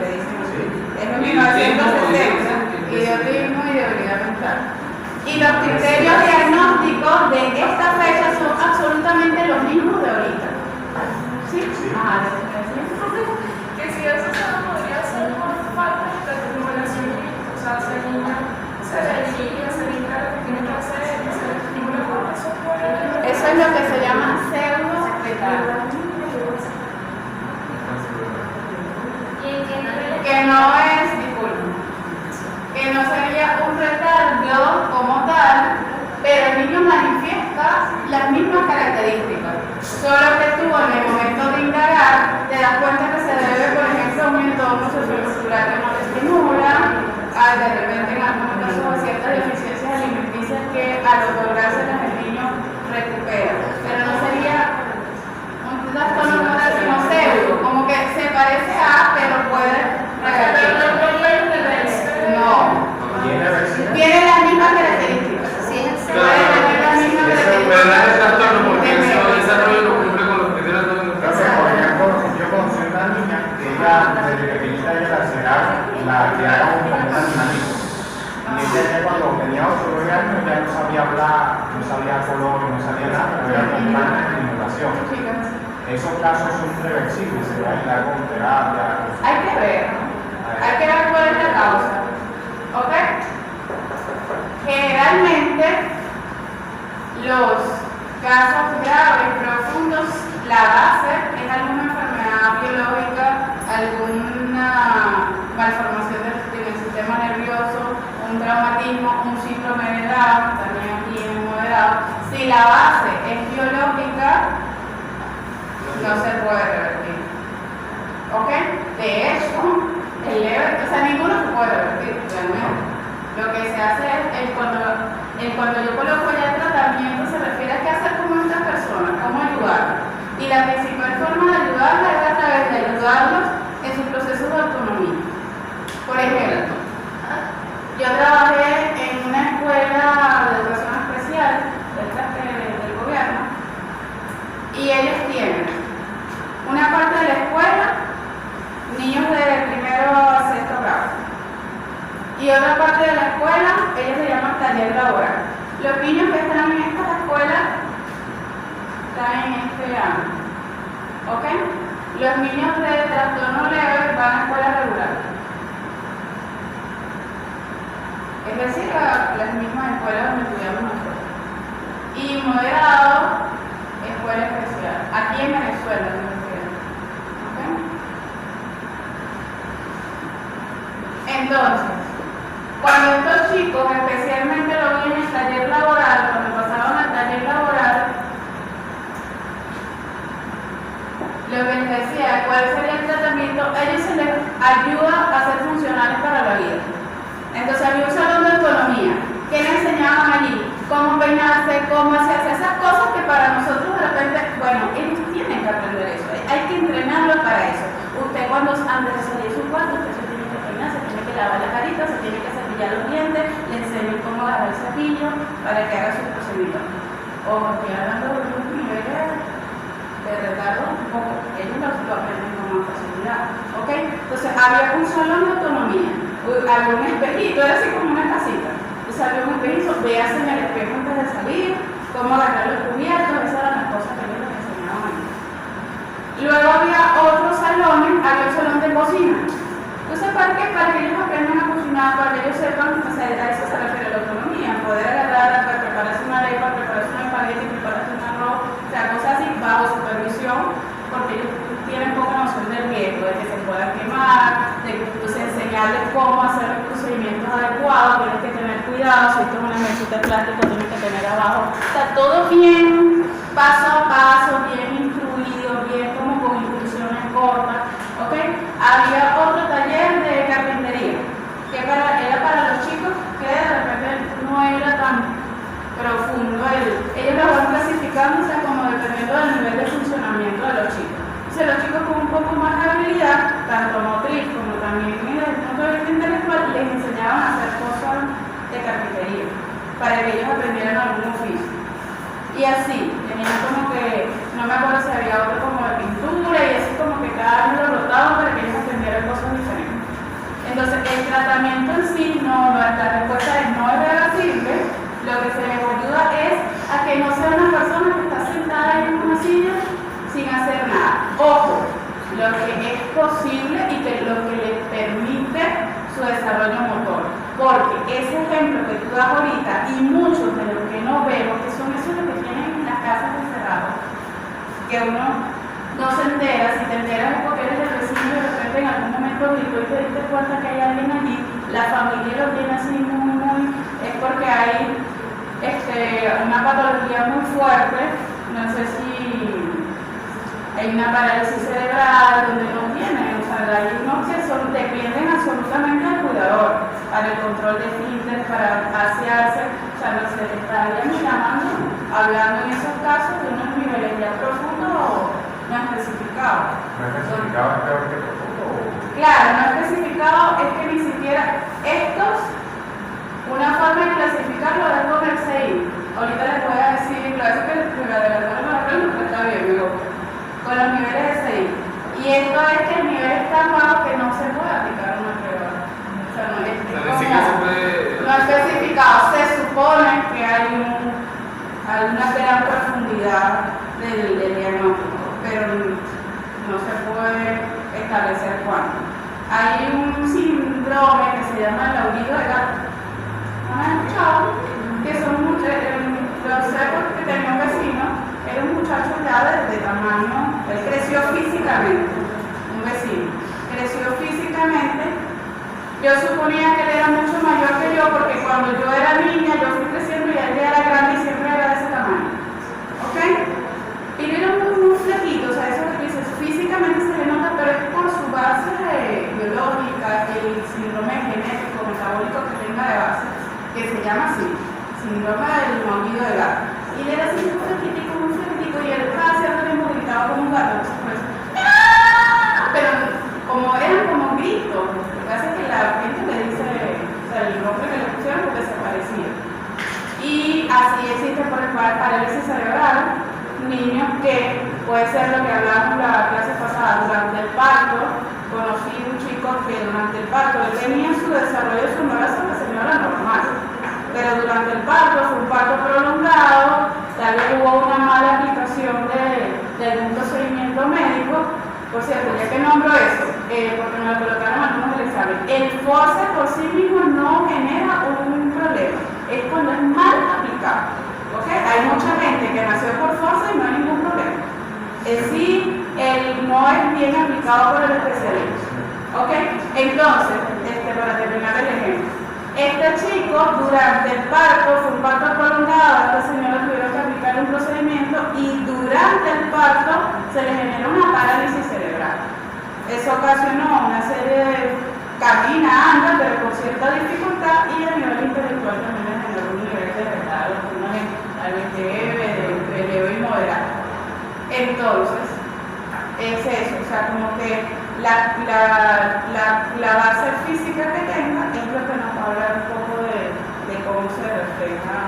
le dicen así. Es en 1960, idiotismo y debilidad mental. Y los criterios diagnósticos de esta fecha son absolutamente los mismos de ahorita. ¿Sí? Ajá, Que si eso solo podría ser por falta de estimulación, o sea, hacer niña, se dirige, se indica lo que tiene que hacer, se le estimula por eso. eso es lo que se llama pseudo retardo. Que no es, disculpen, que no sería un retardo como tal, pero el niño manifiesta las mismas características, solo que tú en el momento de indagar te das cuenta que se debe, por ejemplo, a un entorno sociocultural que no le estimula, de repente en algunos casos a ciertas deficiencias alimenticias que al otorgárselas el niño recupera, pero no sería un trastorno mental sino pseudo, como que se parece a, pero puede revertir. No. Tiene las mismas características. Puede tener las mismas Pero no es el trastorno porque el características. desarrollo no cumple con los criterios de los Por ejemplo, yo conocí una niña que ella desde pequeñita ella la hacía la criaron como un animalito. Y ella ya cuando tenía 8 o 9 años ya no sabía hablar, no sabía color, no sabía nada, pero era constante estimulación. Esos casos son irreversibles, se va a ir con terapia. Hay que ver cuál es la causa. ¿Ok? Generalmente, los casos graves, profundos, la base es alguna enfermedad biológica, alguna malformación del sistema nervioso, un traumatismo, un síndrome de Down, también aquí en moderado. Si la base es biológica, no se puede revertir. ¿Ok? De hecho, el leve, o sea, ninguno se puede revertir realmente. Lo que se hace es cuando yo coloco ya el tratamiento, se refiere a qué hacer con esta persona, cómo ayudarla. Y la principal forma de ayudarla es a través de ayudarlos en sus procesos de autonomía. Por ejemplo, yo trabajé en una escuela de educación especial del gobierno y ellos tienen una parte de la escuela, niños de primero a sexto grado, y otra parte de la escuela, ellos le llaman taller laboral. Los niños que están en estas escuelas están en este año, ¿ok? Los niños de trastorno leve van a escuela regular, es decir, las mismas escuelas donde estudiamos nosotros. Y moderado, escuela especial, aquí en Venezuela, ¿ok? Entonces, cuando estos chicos, especialmente lo vi en el taller laboral, cuando pasaban al taller laboral, lo que les decía, cuál sería el tratamiento, ellos se les ayuda a ser funcionales para la vida. Entonces había un salón de autonomía que les enseñaban allí cómo peinarse, cómo hacerse esas cosas que para nosotros de repente, bueno, ellos tienen que aprender eso, hay que entrenarlos para eso. Usted cuando antes de salir de su cuarto, usted se tiene que peinar, se tiene que lavar la carita, se tiene que cepillar los dientes, le enseñan cómo agarrar el cepillo para que haga sus procedimientos. Ojo, estoy hablando de unos niveles de retardo un poco, ellos lo aprenden con más facilidad, ¿ok? Entonces había un salón de autonomía, había un espejito, era así como una casita. Entonces había un espejito, véase en el espejo antes de salir, cómo agarrar los cubiertos, esas eran las cosas que ellos les enseñaban a mí. Luego había otros salones, había un salón de cocina. Entonces, ¿para qué? Para que ellos aprendan a cocinar, para que ellos sepan, o sea, a eso se refiere la autonomía, poder agarrar, para prepararse una arepa, prepararse un espagueti, prepararse un arroz, o sea, cosas así bajo supervisión, porque ellos tienen poca noción del riesgo, de que se puedan quemar, de entonces enseñarles cómo hacer los procedimientos adecuados, tienes que tener cuidado, si esto es una mesita de plástico, tienes que tener abajo, o sea, todo bien, paso a paso, bien instruido, bien como con instrucciones cortas, ¿ok? Había otro taller de carpintería, que era para los chicos que de repente no era tan profundo, ellos lo van clasificando, o sea, como dependiendo del nivel de funcionamiento de los chicos. Entonces los chicos con un poco más de habilidad, tanto motriz como también desde el punto de vista intelectual, les enseñaban a hacer cosas de carpintería, para que ellos aprendieran algún oficio. Y así, tenían como que, no me acuerdo si había otro como de pintura, y así como que cada año lo rotaban para que ellos aprendieran cosas diferentes. Entonces, el tratamiento en sí, la respuesta es no es reversible. Lo que se les ayuda es a que no sea una persona que está sentada en una silla sin hacer nada. Ojo, lo que es posible y que lo que les permite su desarrollo motor. Porque ese ejemplo que tú das ahorita y muchos de los que no vemos, que son esos que tienen en las casas encerrados, que uno no se entera, si te enteras es porque eres el vecino y de repente en algún momento gritó y te diste cuenta que hay alguien allí, la familia lo tiene así muy, es porque hay una patología muy fuerte, no sé si hay una parálisis cerebral donde no tienen, o sea, hay unos que dependen absolutamente del cuidador, para el control de esfínteres, para asearse, o sea, no se estarían llamando, hablando en esos casos de unos niveles ya profundos no especificados. ¿No especificado es peor que profundo? Claro, no especificado es que ni siquiera estos, una forma de clasificarlo es con el CI. Ahorita les voy a decir, claro que me adelantaron la pregunta, pero está bien, me gusta. Con los niveles de CI. Y esto es que el nivel es tan bajo que no se puede aplicar una prueba. O sea, no es no especificado. Se supone que hay una gran profundidad del diagnóstico, pero no se puede establecer cuánto. Hay un síndrome que se llama el aullido de gato. ¿Han escuchado? Que son muchos, lo sé porque tenía un vecino, era un muchacho ya de tamaño, él creció físicamente, un vecino, creció físicamente. Yo suponía que él era mucho mayor que yo porque cuando yo era niña yo fui creciendo y él ya era grande y siempre era de ese tamaño. ¿Ok? Y él era muy flaquito, o sea, eso que dices, físicamente se le nota, pero es por su base biológica, el síndrome genético, metabólico que tenga de base, que se llama así, síndrome del aullido de gato. Y él era así muy flaquitico, y él estaba haciendo tiempo gritaba como un gato, pues, ¡ah! Pero como eran como gritos, lo que pasa es que la gente le dice, o sea, el nombre que le pusieron porque se parecía. Y así existe por el cual parálisis cerebral, niños que puede ser lo que hablábamos la clase pasada, durante el parto, conocí un chico que durante el parto, él tenía su desarrollo de su embarazo, la señora normal, pero durante el parto fue un parto prolongado, tal vez hubo una mala aplicación de algún procedimiento médico. Por cierto, ya que nombro eso, porque me lo colocaron algunos del examen, el force por sí mismo no genera un problema, es cuando es mal aplicado. ¿Okay? Hay mucha gente que nació por fuerza y no hay ningún problema. Sí, no es bien aplicado por el especialista. ¿Okay? Entonces, por para terminar el ejemplo. Este chico, durante el parto, fue un parto prolongado, a esta señora tuvieron que aplicar un procedimiento y durante el parto se le generó una parálisis cerebral. Eso ocasionó una serie de camina, anda, pero con cierta dificultad, y a nivel intelectual también le generó un nivel de retardo, algo de leve y moderado. Entonces, es eso, o sea, como que la base física que tenga es lo que nos va a hablar un poco de cómo se refleja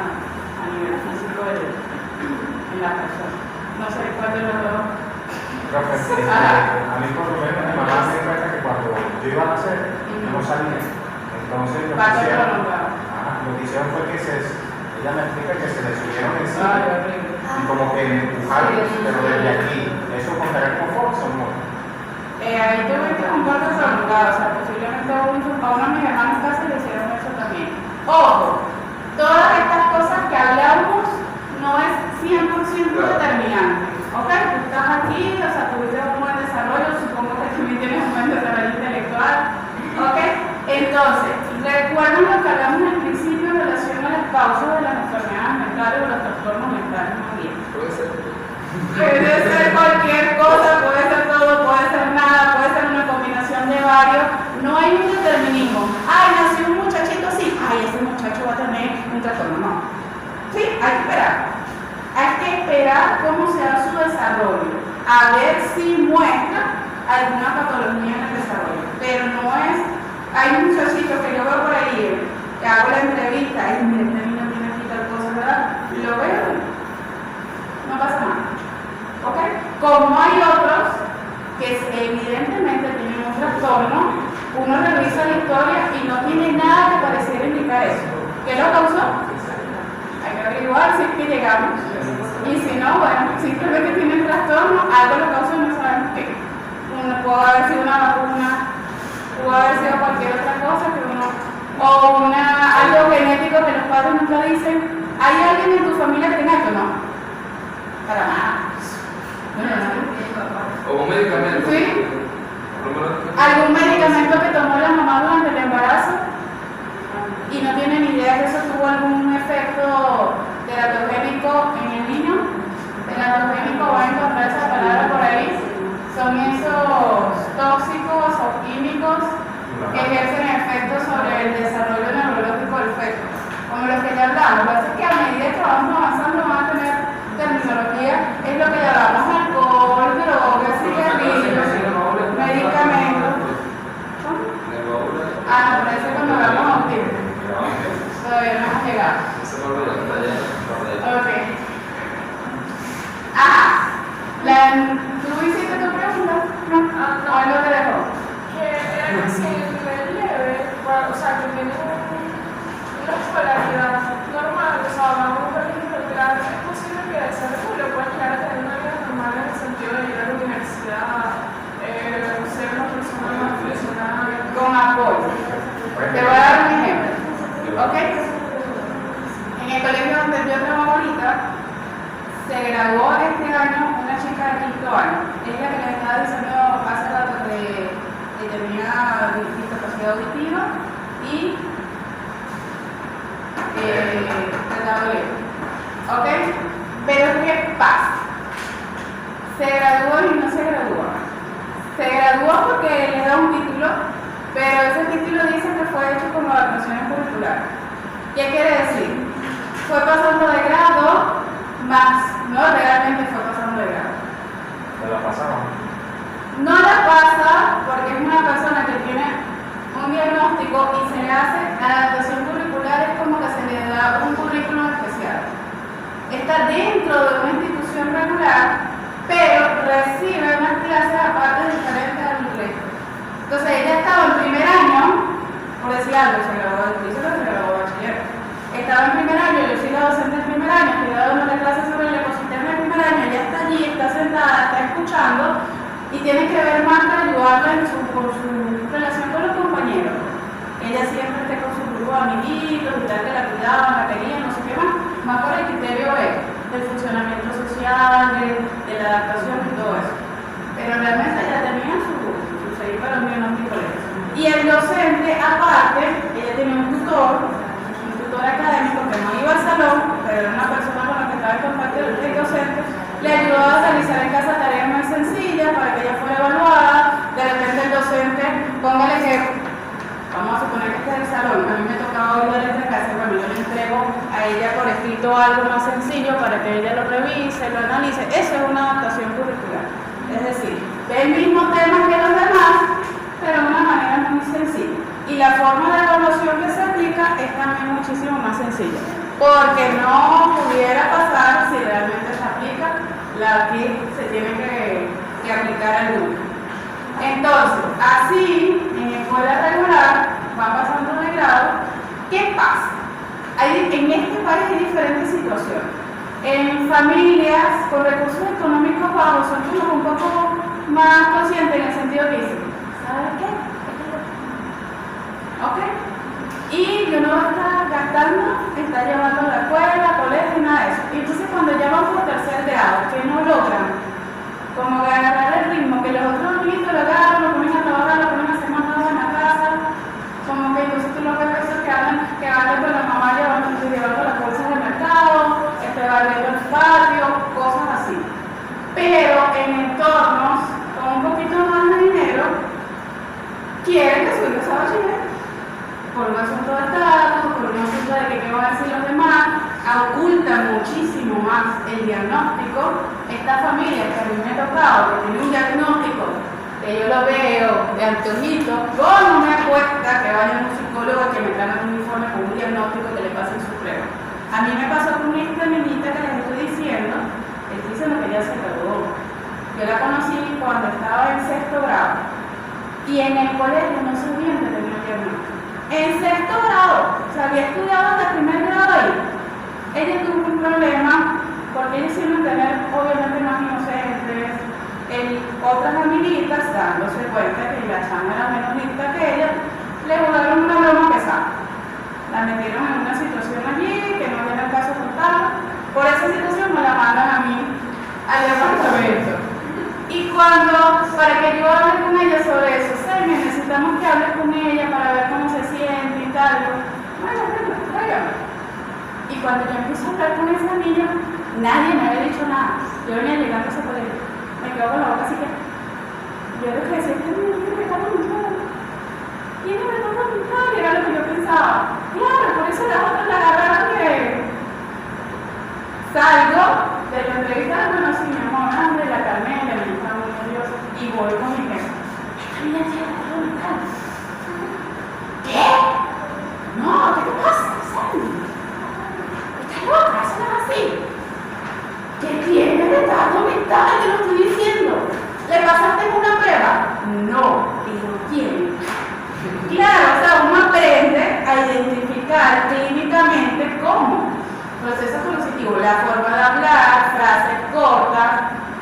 a nivel físico en la persona. No sé cuál de los dos. A mí por lo menos mi mamá me cuenta que cuando yo iba a nacer, yo no salía. Entonces lo que hicieron fue que ella me explica que se le subieron encima y como que me empujaron, pero desde aquí, ¿eso contará como fuerza o no? Ahí tuviste un parto prolongado, o sea, posiblemente a una de mis hermanas casi le hicieron eso también. Ojo, todas estas cosas que hablamos no es 100% determinante, ¿ok? Tú estás aquí, o sea, tuviste un buen desarrollo, supongo que también tienes un buen desarrollo intelectual, ¿ok? Entonces, recuerden lo que hablamos al principio en relación a las causas de las enfermedades mentales o los trastornos mentales más bien. Puede ser cualquier cosa, puede ser todo, puede ser nada, puede ser una combinación de varios. No hay un determinismo. Ay, nació un muchachito así. Ay, ese muchacho va a tener un trastorno. No. Sí, hay que esperar. Hay que esperar cómo se da su desarrollo. A ver si muestra alguna patología en el desarrollo. Pero no es. Hay un muchachito que yo veo por ahí, que hago la entrevista, y mira, este niño tiene aquí tal cosa, ¿verdad? Y lo veo. No pasa nada. ¿Ok? Como hay otros que evidentemente tienen un trastorno, uno revisa la historia y no tiene nada que pareciera indicar eso. ¿Qué lo causó? Hay que averiguar si es que llegamos. Y si no, bueno, simplemente tiene el trastorno, algo lo causó y no sabemos qué. Puede haber sido una vacuna, puede haber sido cualquier otra cosa que uno, o algo genético que los padres nunca dicen. ¿Hay alguien en tu familia que tenga esto? No. Para nada. O un medicamento. ¿Sí? ¿Algún medicamento que tomó la mamá durante el embarazo y no tiene ni idea que eso tuvo algún efecto teratogénico en el niño? Teratogénico, van a encontrar esa palabra por ahí. Son esos tóxicos o químicos que ejercen efectos sobre el desarrollo neurológico del feto, como los que ya hablamos. Lo que pasa es que a medida que vamos avanzando van a tener terminología, es lo que ya hablamos: alcohol, drogas, cigarrillos, medicamentos. No, por eso cuando hablamos de autismo. Todavía no hemos llegado. Ok. ¿Tú hiciste tu pregunta? ¿No? ¿O él no te dejó? Que era así, leve, o sea, que tiene una escolaridad normal, o sea, vamos a ver es posible que ese recurso pueda llegar a tener una vida normal en el sentido de ir a la universidad, ser una persona más profesional. Con apoyo. Te voy a dar un ejemplo. ¿Ok? En el colegio donde yo trabajo ahorita, se graduó este año una chica de quinto año. Es la que les estaba diciendo hace rato que tenía discapacidad auditiva y tratado leve. ¿Ok? Pero ¿qué pasa? Se graduó y no se graduó. Se graduó porque le da un título, pero ese título dice que fue hecho como vacaciones curriculares. ¿Qué quiere decir? Fue pasando de grado más, no realmente fue pasando de grado. ¿Te la pasaron? No la pasa porque es una persona que tiene un diagnóstico y se le hace adaptación curricular, es como que se le da un currículum especial. Está dentro de una institución regular, pero recibe unas clases aparte diferentes al inglés. Entonces ella estaba en primer año, por decir algo, se graduó de bachiller. Estaba en primer año, yo soy la docente del primer año, estoy dando una clase sobre el ecosistema del primer año, ella está allí, está sentada, está escuchando y tiene que ver más para ayudarla con su relación con los compañeros. Ella siempre esté con su grupo de amiguitos y tal, que la cuidaban, la querían, no sé qué más por el criterio del funcionamiento social, de la adaptación y todo eso. Pero realmente ella tenía su sello para un diagnóstico. Y el docente, aparte, escrito algo más sencillo para que ella lo revise, lo analice. Eso es una adaptación curricular. Es decir, ve el mismo tema que los demás, pero de una manera muy sencilla. Y la forma de evaluación que se aplica es también muchísimo más sencilla, porque no pudiera pasar si realmente se aplica, aquí se tiene que aplicar al grupo. Entonces, así, en escuela regular, va pasando de grado. ¿Qué pasa? En este país hay diferentes situaciones. En familias con recursos económicos bajos son como un poco más conscientes en el sentido que dicen, ¿sabes qué? ¿Ok? Y yo no voy a estar gastando, está llevando a la escuela, colegio y nada de eso. Y entonces cuando ya van por tercer grado, que no logran como agarrar el ritmo, que los otros niños lo agarran, lo ponen a trabajar, lo ponen a hacer más cosas en la casa, como que entonces tú lo ves esos que andan con la mamá llevando las bolsas del mercado, barriendo el patio, cosas así. Pero en entornos con un poquito más de dinero, quieren que su hijo sea bachiller. Por un asunto de estatus, por un asunto de que qué van a decir los demás, ocultan muchísimo más el diagnóstico. Esta familia que a mí me ha tocado, que tiene un diagnóstico, que yo lo veo de antojito, no me cuesta que vaya un psicólogo que me traiga un informe con un diagnóstico que le pasen su prueba. A mí me pasó con esta niñita que les estoy diciendo que ella se graduó. Yo la conocí cuando estaba en sexto grado y en el colegio no sabían que tenía diagnóstico. En sexto grado, se había estudiado hasta primer grado ahí. Ella tuvo un problema porque ellos iban a tener obviamente más inocentes, otras amiguitas dándose cuenta que la chama era menos lista que ella, le jugaron una broma pesada. La metieron en una situación allí que no era el caso contar. Por esa situación me la mandan a mí al departamento. Y para que yo hable con ella sobre eso, necesitamos que hables con ella para ver cómo se siente y tal. Bueno, tráigame. Y cuando yo empiezo a hablar con esa niña, nadie me había dicho nada. Yo venía llegando a ese colegio. Me quedo con la boca así que. Yo lo que decía es que no me está preguntando. ¿Quién me está preguntando? Era lo que yo pensaba. Claro, por eso las otras la agarraron que. Salgo de la entrevista, bueno, sí, mi amor, hambre, la Carmela, me estaba muy nerviosa. Y voy con mi jefe. ¿Qué? No, ¿qué te pasa, Sandy? ¿Estás loca? Eso no es así. ¿Qué tiene retardo mental? Te lo estoy diciendo. ¿Le pasaste una prueba? No, pero ¿quién? Claro, o sea, uno aprende a identificar clínicamente cómo. Proceso cognitivo, la forma de hablar, frases cortas,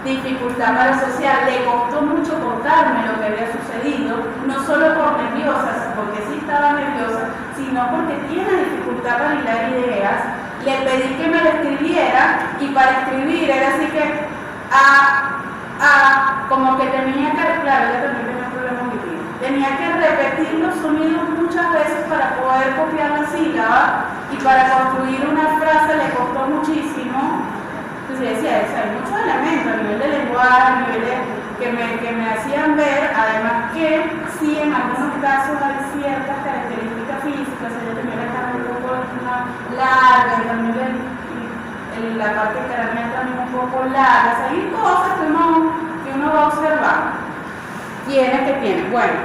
dificultad para asociar. Le costó mucho contarme lo que había sucedido, no solo por nerviosa, porque sí estaba nerviosa, sino porque tiene dificultad para hilar ideas. Le pedí que me lo escribiera y para escribir era así que como que tenía que, claro, ella también tenía un problema auditivo, tenía que repetir los sonidos muchas veces para poder copiar la sílaba y para construir una frase le costó muchísimo. Entonces decía, hay muchos elementos a nivel de lenguaje, a nivel de, que me hacían ver, además que sí en algunos casos hay ciertas características físicas, ella tenía la cara un poco larga, y también la parte cranial también un poco larga, hay cosas que uno va a observar. Tiene. Bueno,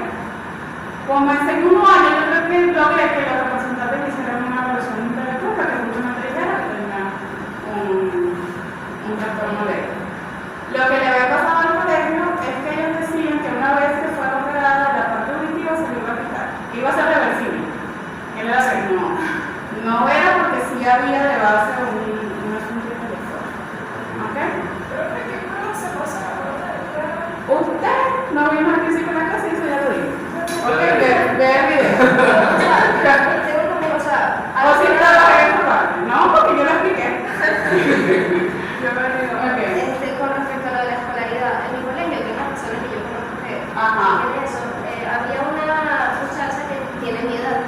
como en segundo año yo creo que logré que los representantes hicieran una evaluación intelectual, que fue una trillera que tenía un trastorno leve. Lo que le había pasado al colegio es que ellos decían que una vez que fue operada la parte auditiva se le iba a quitar, iba a ser reversible. Él era así, no era porque sí había de base un asunto intelectual. ¿Ok? Pero ¿qué prueba se pasa? Usted no vino al principio en la clase y eso ya lo dije. Ok, ve el video. O si trabajé en esta parte. No, porque yo lo expliqué. Yo me digo, ok. Con respecto a lo de la escolaridad, en mi colegio, que es una persona que yo conozco que tiene eso, había una muchacha que tiene mi edad,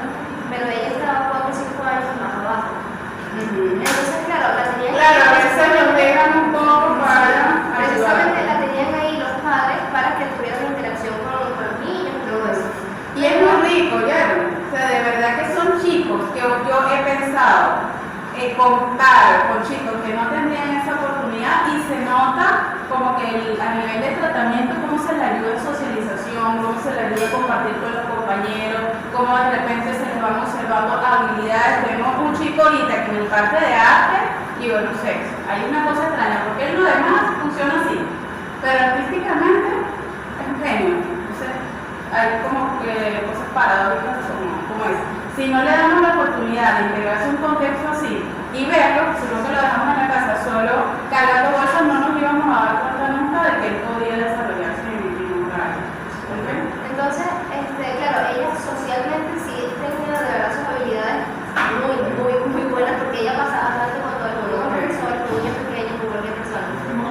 pero ella estaba 4 o 5 años más abajo. Entonces, claro, la tenían Claro, a veces los dejan un poco para precisamente la tenían ahí los padres para que tuvieran interacción con los niños y todo eso. Y es muy rico, ya. O sea, de verdad que son chicos que yo he pensado con chicos que no tendrían esa oportunidad y se nota como que a nivel de tratamiento cómo se le ayuda en socialización, cómo se le ayuda a compartir con los compañeros, cómo de repente se les van observando habilidades. Vemos un chico ahorita que en el parte de arte y bueno, sexo. Hay una cosa extraña porque en lo demás funciona así, pero artísticamente es un genio. Entonces hay como que cosas paradójicas como esa. Si no le damos la oportunidad de integrarse en un contexto así y verlo, si no se lo dejamos en la casa solo cargando bolsas, no nos íbamos a dar cuenta nunca de que él podía desarrollarse en un área. ¿Okay? Entonces, claro, ella socialmente sí tenía de verdad sus habilidades muy buenas porque ella pasaba hablando con todo el mundo, con profesores, con niños pequeños, con cualquier persona.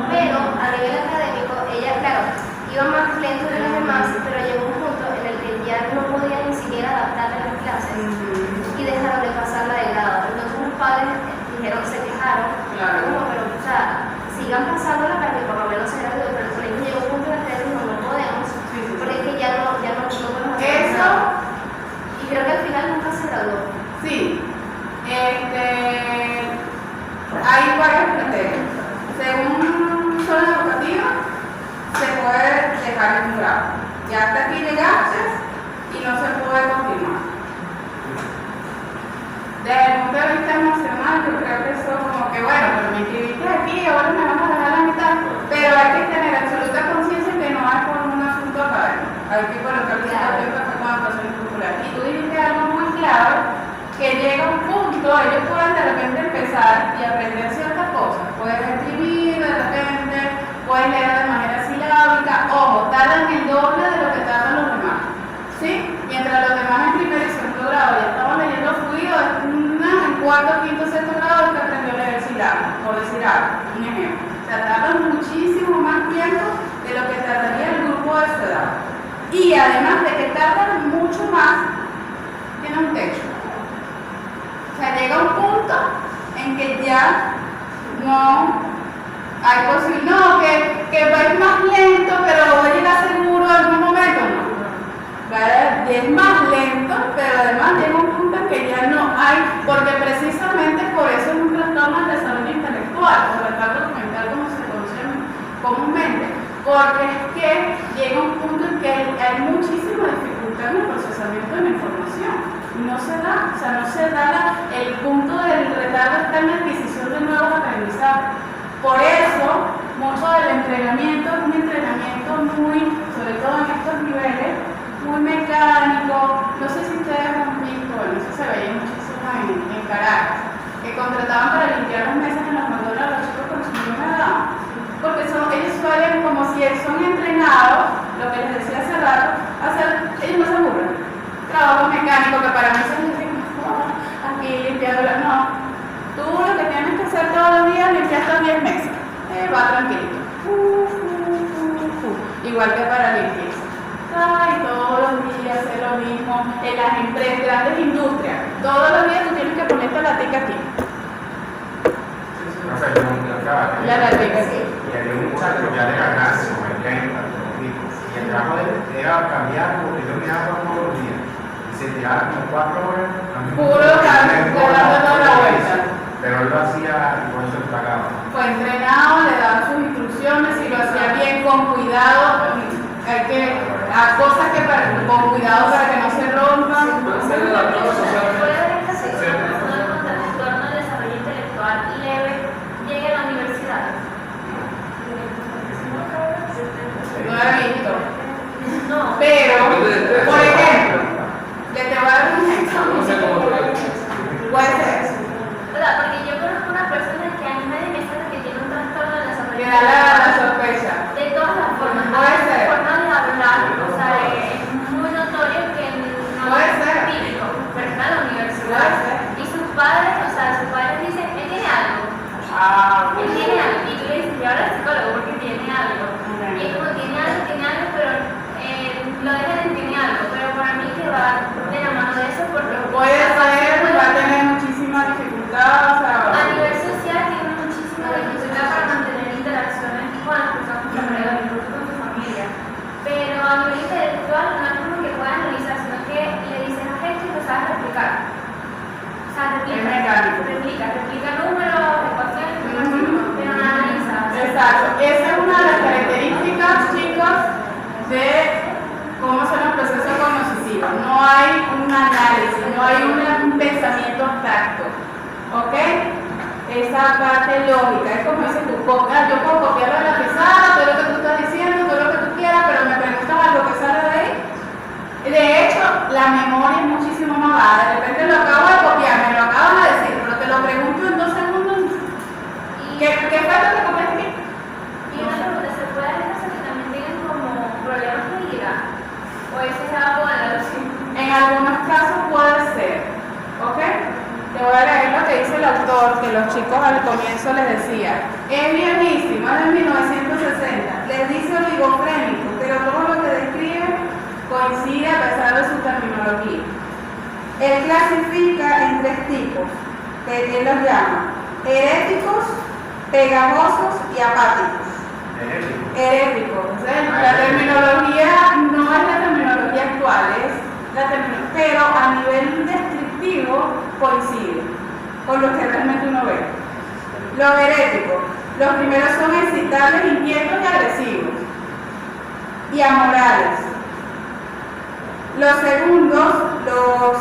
Pero a nivel académico, ella, claro, iba más lento de los demás, pero llegó un punto en el que ya no podía ni siquiera adaptarse a las clases y dejaron de pasarla de grado. Entonces los padres dijeron, se quejaron, como, pero, o sea, sigan pasándola para que por lo menos se gradúe, pero el colegio llegó a un punto en el que dijo, no podemos, porque es que ya no podemos hacer Eso. nada. Y creo que al final nunca se graduó. Sí. Hay varios criterios. Según zona educativa, se puede dejar en un grado. Ya hasta aquí llegaste y no se puede continuar. Desde el punto de vista emocional, yo creo que eso como que bueno, pero me inscribiste aquí, ahora me van a dejar la mitad, pero hay que tener absoluta conciencia que no es por un asunto académico. Hay que colocar el tiempo con actuaciones populares. Y tú dijiste algo muy clave, que llega un punto, ellos pueden de repente empezar y aprender ciertas cosas. Puedes escribir de repente, puedes leer de manera silábica, ojo, tardan el doble de lo que tardan los demás. ¿Sí? Mientras los demás en primer y segundo grado ya estaban leyendo fluido, en cuarto, quinto, sexto grado que aprendió a leer silábica, por decir algo, un ejemplo. O sea, tardan muchísimo más tiempo de lo que tardaría el grupo de su edad. Y además de que tardan mucho más, tienen un techo. O sea, llega un punto en que ya no hay posibilidad, no, que va a ir más lento, pero voy a llegar seguro en algún momento, no. Va a ir más lento, pero además llega un punto en que ya no hay, porque precisamente por eso es un trastorno del desarrollo intelectual, o retardo mental como se conoce comúnmente, porque es que llega un punto en que hay muchísima dificultad en el procesamiento de la información. No se da, o sea, no se da el punto del retardo está en la adquisición de nuevos aprendizajes. Por eso, mucho del entrenamiento es un entrenamiento muy, sobre todo en estos niveles, muy mecánico. No sé si ustedes han visto, bueno, eso se veía muchísimo en Caracas, que contrataban para limpiar las mesas en los McDonald's a los chicos con síndrome de Down. Porque ellos suelen, como si son entrenados, lo que les decía hace rato, ellos no se aburren. Trabajo mecánico que para mí se dice aquí limpiando, no. Tú lo que tienes que hacer todos los días es limpiar estas 10 mesas. Va tranquilito. Igual que para limpieza. Y todos los días hacer lo mismo en las empresas, grandes industrias. Todos los días tú tienes que ponerte la tica aquí. La tica aquí. Y había un muchacho ya de la clase, como el 30, y el trabajo de él era cambiar porque yo miraba todos los días. Se tiraba como 4 horas. Puro dando toda la vuelta. Pero él lo hacía y por eso le pagaba. Fue entrenado, le daban sus instrucciones, y lo hacía bien, con cuidado. Hay que a cosas que con cuidado para que no se rompan. Puede haber esta persona con trastorno de desarrollo intelectual leve llegue a la universidad. No lo he visto. No. Pero, por ejemplo, te voy a dar un ejemplo. No sé cómo Puede ser. ¿Verdad? Porque yo conozco una persona que a mí nadie me sabe que tiene un trastorno de desarrollo Que da la sospecha. de todas las formas. Puede ser. Formas de hablar, o sea, es muy notorio que no Puede es ser. típico, pero está en la universidad. Puede ser. Y sus padres, o sea, sus padres dicen, él tiene algo. Él tiene algo. Y tú le dices, yo ahora al psicólogo porque tiene algo. Y es como tiene algo, pero lo dejan en tiene algo. Pero para mí que va de la mano de eso porque Puede ser, va a tener muchísima dificultad. O sea, a nivel social tiene muchísima dificultad para mantener interacciones con las personas que alrededor, incluso con su familia. Pero a nivel intelectual no es como que pueda analizar, sino que le dices a gente y lo sabes replicar. O sea, Es mecánico. replica números, ecuaciones, pero no analiza. Exacto. Esa es una de las características, chicos, de cómo son los procesos cognitivos. No hay un análisis, no hay un pensamiento abstracto. ¿Ok? Esa parte lógica, es como dices tú, yo puedo copiar de la pizarra, todo lo que tú estás diciendo, todo lo que tú quieras, pero me preguntas algo que sale de ahí. De hecho, la memoria es muchísimo más baja. De repente lo acabo de copiar, me lo acabas de decir, pero te lo pregunto en 2 segundos. ¿Qué fue lo que copiaste aquí? Y una pregunta, ¿se puede hacer caso que también tienen como problemas de ira? ¿O ese es algo de la adopción? En algunos casos puede ser. ¿Ok? Te voy a leer lo que dice el autor, que los chicos al comienzo les decía. Es viejísimo, es de 1960. Les dice oligofrénico, pero todo lo que describe coincide a pesar de su terminología. Él clasifica en 3 tipos, que él los llama heréticos, pegajosos y apáticos. Heréticos. La terminología no es la terminología actual, es pero a nivel descriptivo coincide con lo que realmente uno ve. Los heréticos, los primeros son excitables, inquietos y agresivos y amorales. Los segundos,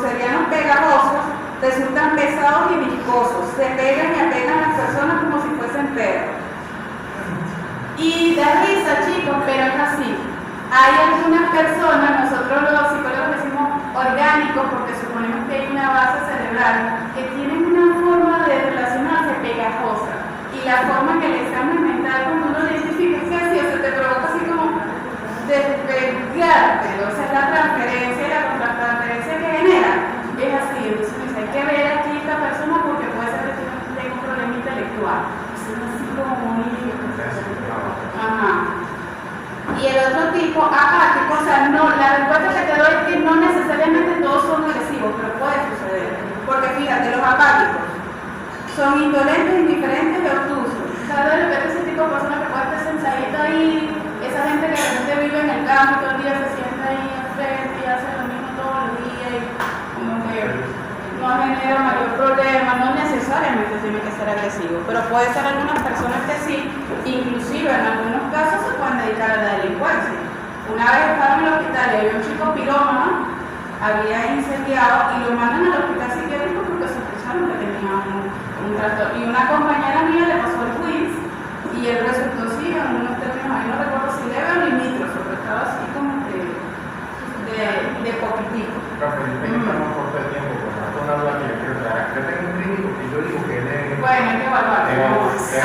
serían los pegajosos, resultan pesados y viscosos, se pegan y apegan a las personas como si fuesen perros. Y da risa, chicos, pero es así. Hay algunas personas, nosotros los psicólogos decimos orgánicos porque suponemos que hay una base cerebral que tienen una forma de relacionarse pegajosa. Y la forma que el examen mental, cuando uno lo identifica, es así, o sea, te provoca así como despegarte, o sea, la transferencia y la contratransferencia que genera es así. Entonces uno dice, hay que ver aquí a esta persona porque puede ser que tenga un problema intelectual. Es así como muy... Ajá. Y el otro tipo, apático, o sea, no, la respuesta que te doy es que no necesariamente todos son agresivos, pero puede suceder. Porque fíjate, los apáticos son indolentes, indiferentes y obtusos. O sea, de repente ese tipo de personas que puede estar sentadita ahí, esa gente que de repente vive en el campo todo el día se sienta ahí al frente y hace lo mismo todos los días y como que no genera mayor problema, no necesariamente tiene que ser agresivo, pero puede ser algunas personas que sí, inclusive en algunos casos se pueden dedicar a la delincuencia. Una vez estaba en el hospital y había un chico pirómano, había incendiado y lo mandan al hospital psiquiátrico porque sospecharon que tenía un trastorno. Y una compañera mía le pasó el quiz y él resultó sí, en unos términos, ahí no recuerdo si leve o limítrofe, pero estaba así como de poquitico. Profe, yo tengo un corto de tiempo, pues una duda que yo quiero aclarar. Yo tengo un clínico que yo digo que él es... Bueno, hay que evaluar. Se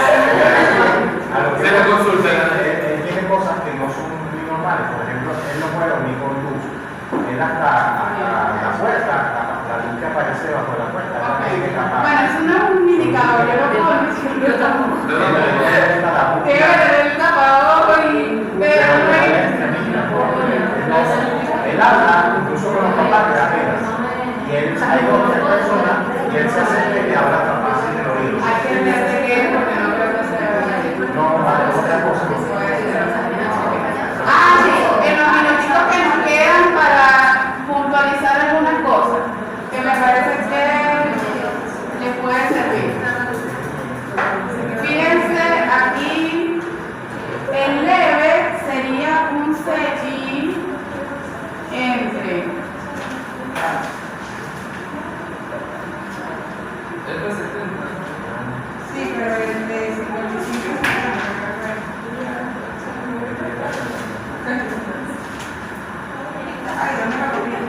le consulta. Él tiene cosas que no son muy normales. Por ejemplo, él no puede dormir con luz. Él hasta la puerta, la luz que aparece bajo la puerta, la tiene que tapar. Bueno, eso no es un indicador, yo no puedo decir yo tampoco. Tiene que tener el tapador y ver él habla, incluso con los papás que da pena. Y él, hay 2 o 3 personas y él se acerca y habla tan fácil en el oído. hay que entender que es porque no creo que sea verdad. No, vale, otra cosa. Ah, sí, en los minutitos que nos quedan para puntualizar algunas cosas que me parece que les pueden servir. Fíjense, aquí el leve sería un CI entre sí, pero el de 55 ay, ¿dónde lo copié?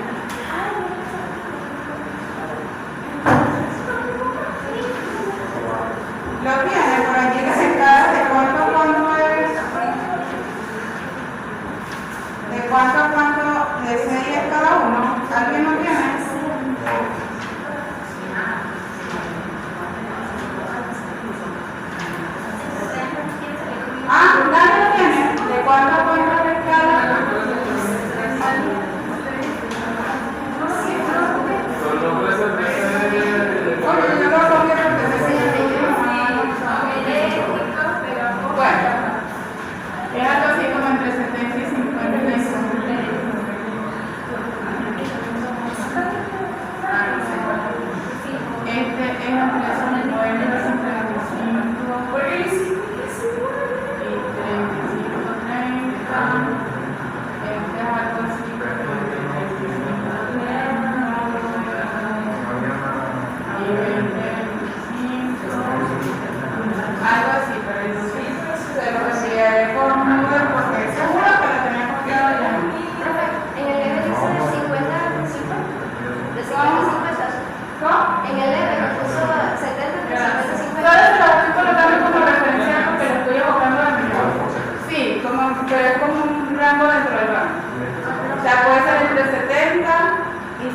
Lo tiene por aquí la escala de cuánto a cuánto es. De cuánto a cuánto de 6 es cada uno. ¿Alguien lo tiene? Ah, ¿nadie lo tiene? ¿De cuánto a cuánto de escala? Oye, yo lo copié porque me sigue. Bueno, es algo así como entre 70 y 55. Este es entre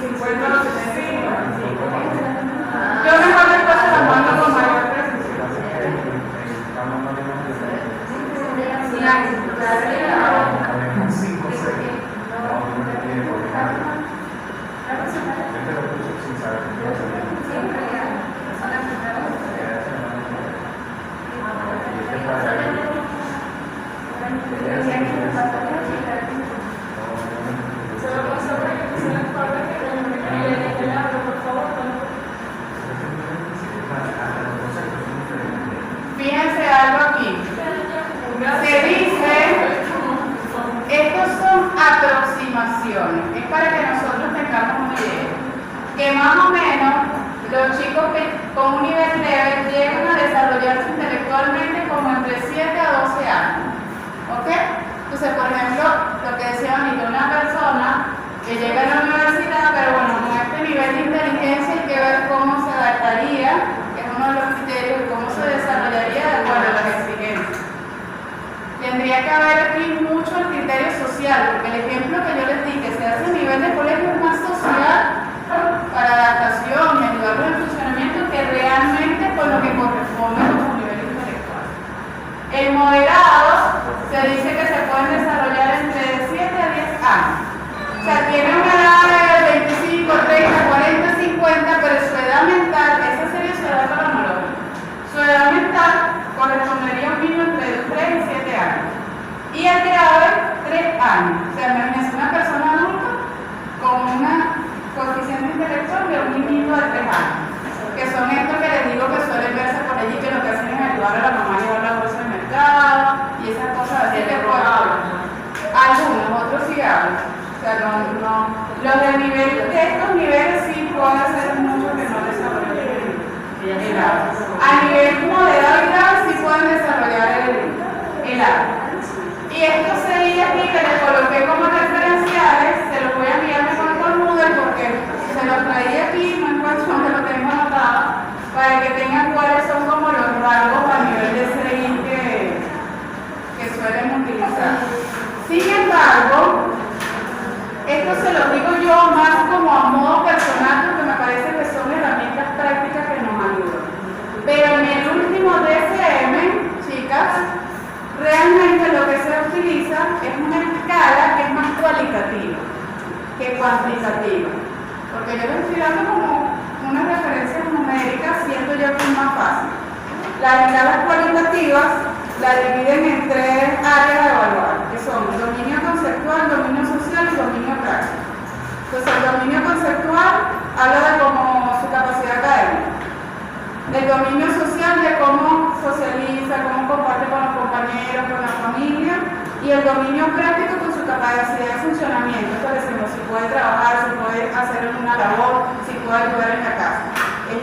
50 o 75. Yo mejor después se la mando con mayor precisión. Fíjense algo aquí. Se dice, estos son aproximaciones, es para que nosotros tengamos una idea, que más o menos los chicos que con un nivel leve llegan a desarrollarse intelectualmente como entre 7 a 12 años. ¿Ok? Entonces, por ejemplo, lo que decía Anita, una persona que llega a la universidad, pero bueno, con este nivel de inteligencia hay que ver cómo se adaptaría, que es uno de los criterios, y cómo se desarrollaría de acuerdo a las exigencias. Tendría que haber aquí mucho el criterio social, porque el ejemplo que yo les di, que se hace a nivel de colegio, es más social para adaptación y ayudarlos en el funcionamiento que realmente con lo que corresponde a su nivel intelectual. El moderado se dice que se pueden desarrollar entre 7 a 10 años. O sea, tiene una edad de 25, 30, 40, 50, pero su edad mental, esa sería su edad cronológica. Su edad mental correspondería a un niño entre 3 y 7 años. Y el grave, 3 años. O sea, imagínense una persona adulta con una coeficiente intelectual de un niñito de 3 años. Que son estos que les digo que suelen verse por allí, que lo que hacen es ayudar a la mamá a llevar la bolsa de mercado y esas cosas así que algunos, otros sí hablan. O sea, no. Los de estos niveles sí pueden ser muchos que no desarrollen el arte. A nivel moderado y grave sí pueden desarrollar el arte. Y esto sería aquí que les coloqué como referenciales, se los voy a enviar mejor por Moodle porque se los traía aquí, no encuentro donde lo tengo anotado, para que tengan cuáles son como los rasgos a nivel de CI que suelen utilizar. Sin embargo, esto se lo digo yo más como a modo personal porque me parece que son herramientas prácticas que nos ayudan. Pero en el último DSM, chicas, realmente lo que se utiliza es una escala que es más cualitativa que cuantitativa. Porque yo lo estoy dando como unas referencias numéricas, siento yo que es más fácil. Las escalas cualitativas la dividen en 3 áreas a evaluar, que son dominio conceptual, dominio social y dominio práctico. Entonces, el dominio conceptual habla de cómo su capacidad académica. El dominio social de cómo socializa, cómo comparte con los compañeros, con la familia. Y el dominio práctico con su capacidad de funcionamiento. Esto decimos, si puede trabajar, si puede hacer una labor, si puede ayudar en la casa. Es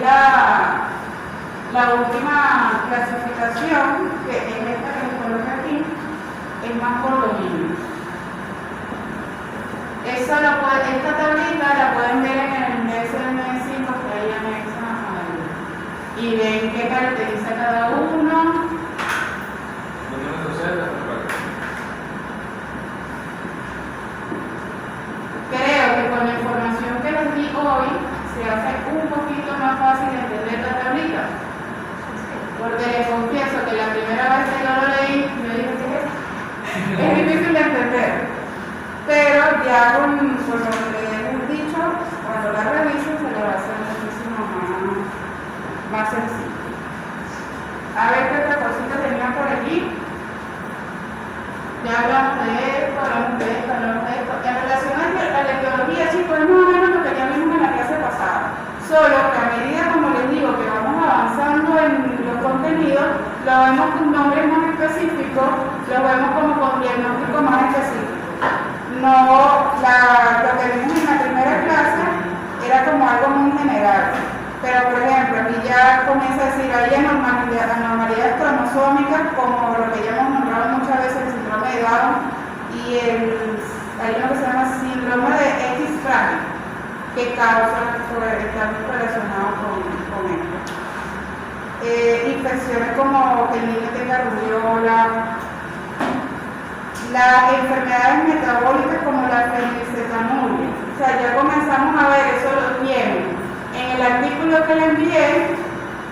la última clasificación, que es esta que les coloqué aquí, es más por dominio. Esta tablita la pueden ver en el DSM-5 que ahí anexa y ven qué caracteriza cada uno. Creo que con la información que les di hoy se hace un poquito más fácil entender la tablita. Porque les confieso que la primera vez que yo lo leí, yo dije que es difícil de entender. Pero ya con lo que les he dicho, cuando la revisen se le va a hacer muchísimo más sencillo. A ver qué otra cosita tenía por allí. Ya hablamos de esto, hablamos de esto. En relación a la lectología, chicos, es más o menos lo que ya vimos en la clase pasada. Solo que a medida, como les digo, que vamos avanzando en los contenidos, lo vemos con nombres más específicos, lo vemos como con diagnósticos más específicos. No, lo que vimos en la primera clase era como algo muy general. Pero, por ejemplo, aquí ya comienza a decir, hay anormalidades cromosómicas, como lo que ya hemos nombrado muchas veces, el síndrome de Down, y hay uno que se llama síndrome de X frágil, que causa, está relacionado con esto. Infecciones como que el niño tenga rubiola, las enfermedades metabólicas como la fenilcetonuria. O sea, ya comenzamos a ver, eso lo tienen en el artículo que le envié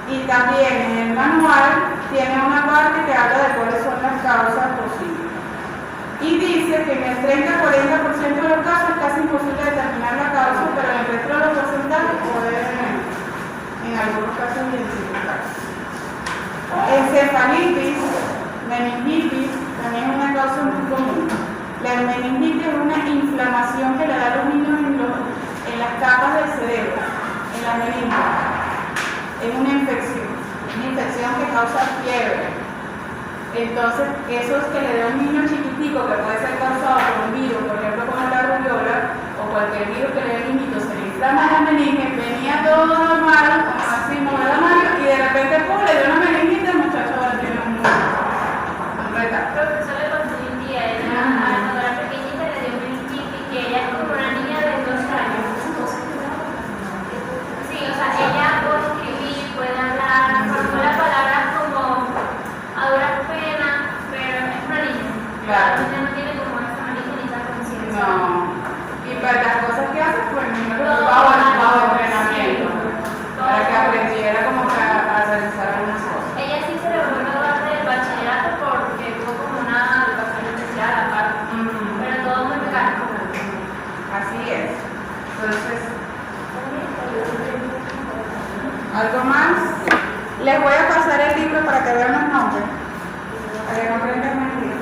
y también en el manual tiene una parte que habla de cuáles son las causas posibles. Y dice que en el 30-40% de los casos es casi imposible determinar la causa, pero en el resto de los porcentajes pueden en algunos casos identificar. Encefalitis, meningitis, también es una causa muy común. La meningitis es una inflamación que le da a los niños en las capas del cerebro, en la meninge. Es una infección que causa fiebre. Entonces, eso es que le dé a un niño chiquitico que puede ser causado por un virus, por ejemplo como la rubiola o cualquier virus que le dé al niñito, se le inflama la meninge, venía todo normal, como así mover la mano y de repente ¡pum! Le dio una meningitis, el muchacho va a tener un retardo. Profesor, le conté un día, cuando era pequeñita le dio meningitis, que ella es como una niña de 2 años. Sí, o sea, ella puede escribir, puede hablar, formula palabras como a duras penas, pero es una niña. Claro. La niña no tiene como esa manija ni esa conciencia. No. Y para las cosas que hace, pues el niño bajo entrenamiento, para que aprendiera como que a realizar algunas cosas. Ella sí se logró graduar del bachillerato porque tuvo como una educación especial aparte, pero todo muy mecánico. Así es. Entonces, ¿algo más? Les voy a pasar el libro para que vean los nombres. Para que no aprendan más libros.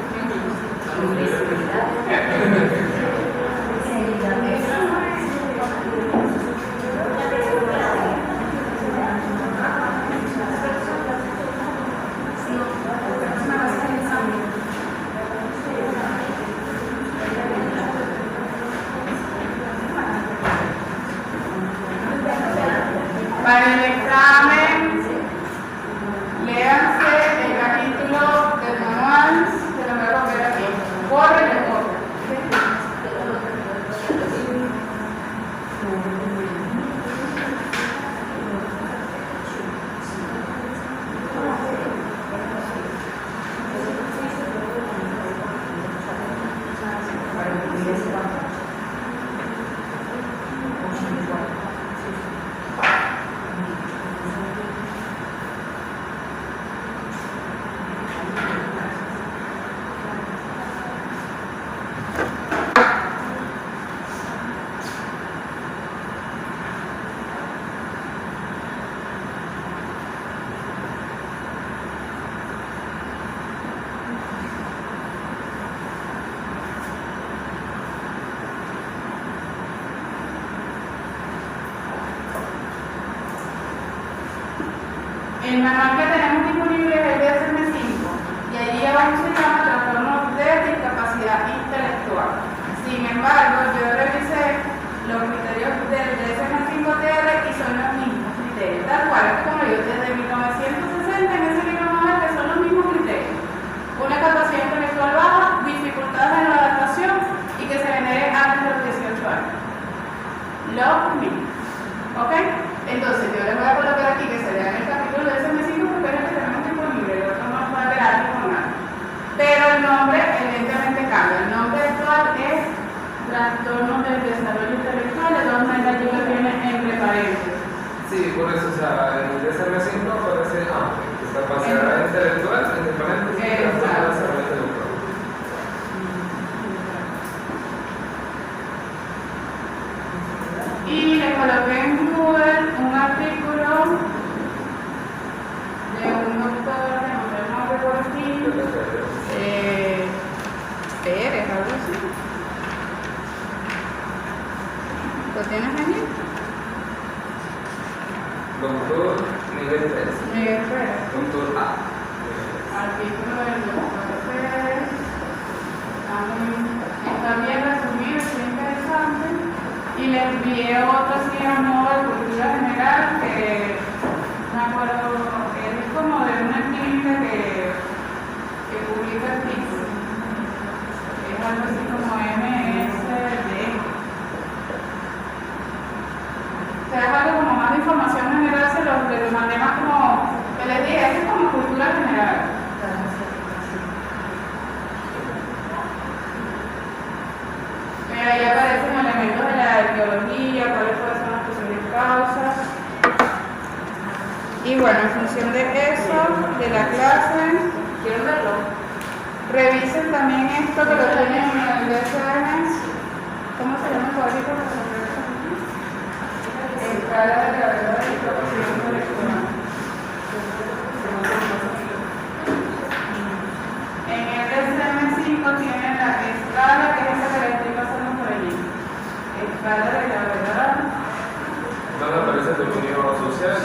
Para el examen, léanse el capítulo del manual, que lo voy a poner aquí. Corre, corre. El manual que tenemos disponible es el DSM-5 y allí abajo se llama trastorno de discapacidad intelectual. Sin embargo, yo revisé los criterios del DSM-5-TR y son los mismos criterios, tal cual es como yo desde 1960 en ese libro manual que son los mismos criterios. Una capacidad intelectual baja, dificultades en la adaptación y que se genere antes de los 18 años. Lo mismo. ¿Ok? Entonces, yo les voy a colocar aquí que se vean el capítulo de DSM-5 porque es el que tenemos disponible, el otro no va a ver algo con nada. Pero el nombre evidentemente cambia. El nombre actual es Trastornos del Desarrollo Intelectual, de todas maneras yo lo tiene entre paréntesis. Sí, por eso, o sea, en el DSM-5 aparece discapacidad intelectual, entre paréntesis, trastorno del desarrollo intelectual. Y le coloqué en Google un artículo de un doctor, no recuerdo aquí, Pérez, algo así. ¿Lo tienes allí? Doctor Miguel Pérez. Miguel Pérez. Doctor A. Artículo del doctor Pérez. Está bien resumido, es interesante. Y le envié otro así a modo de cultura general que me acuerdo, es como de una clínica que publica el piso. Es algo así como MSD. O sea, es algo como más de información general, se lo mandé más como, que les dije, es como cultura general. Pero ahí aparecen elementos de la Y bueno, en función de eso, de la clase, ¿Quieren verlo? revisen también esto que lo tienen en el DSM. ¿Cómo se llama el cuadrito? Escala de gravedad y discapacidad intelectual. En el DSM-5 tiene la escala, que es esa que le estoy pasando por allí. Escala de gravedad. No me parece tu unión social,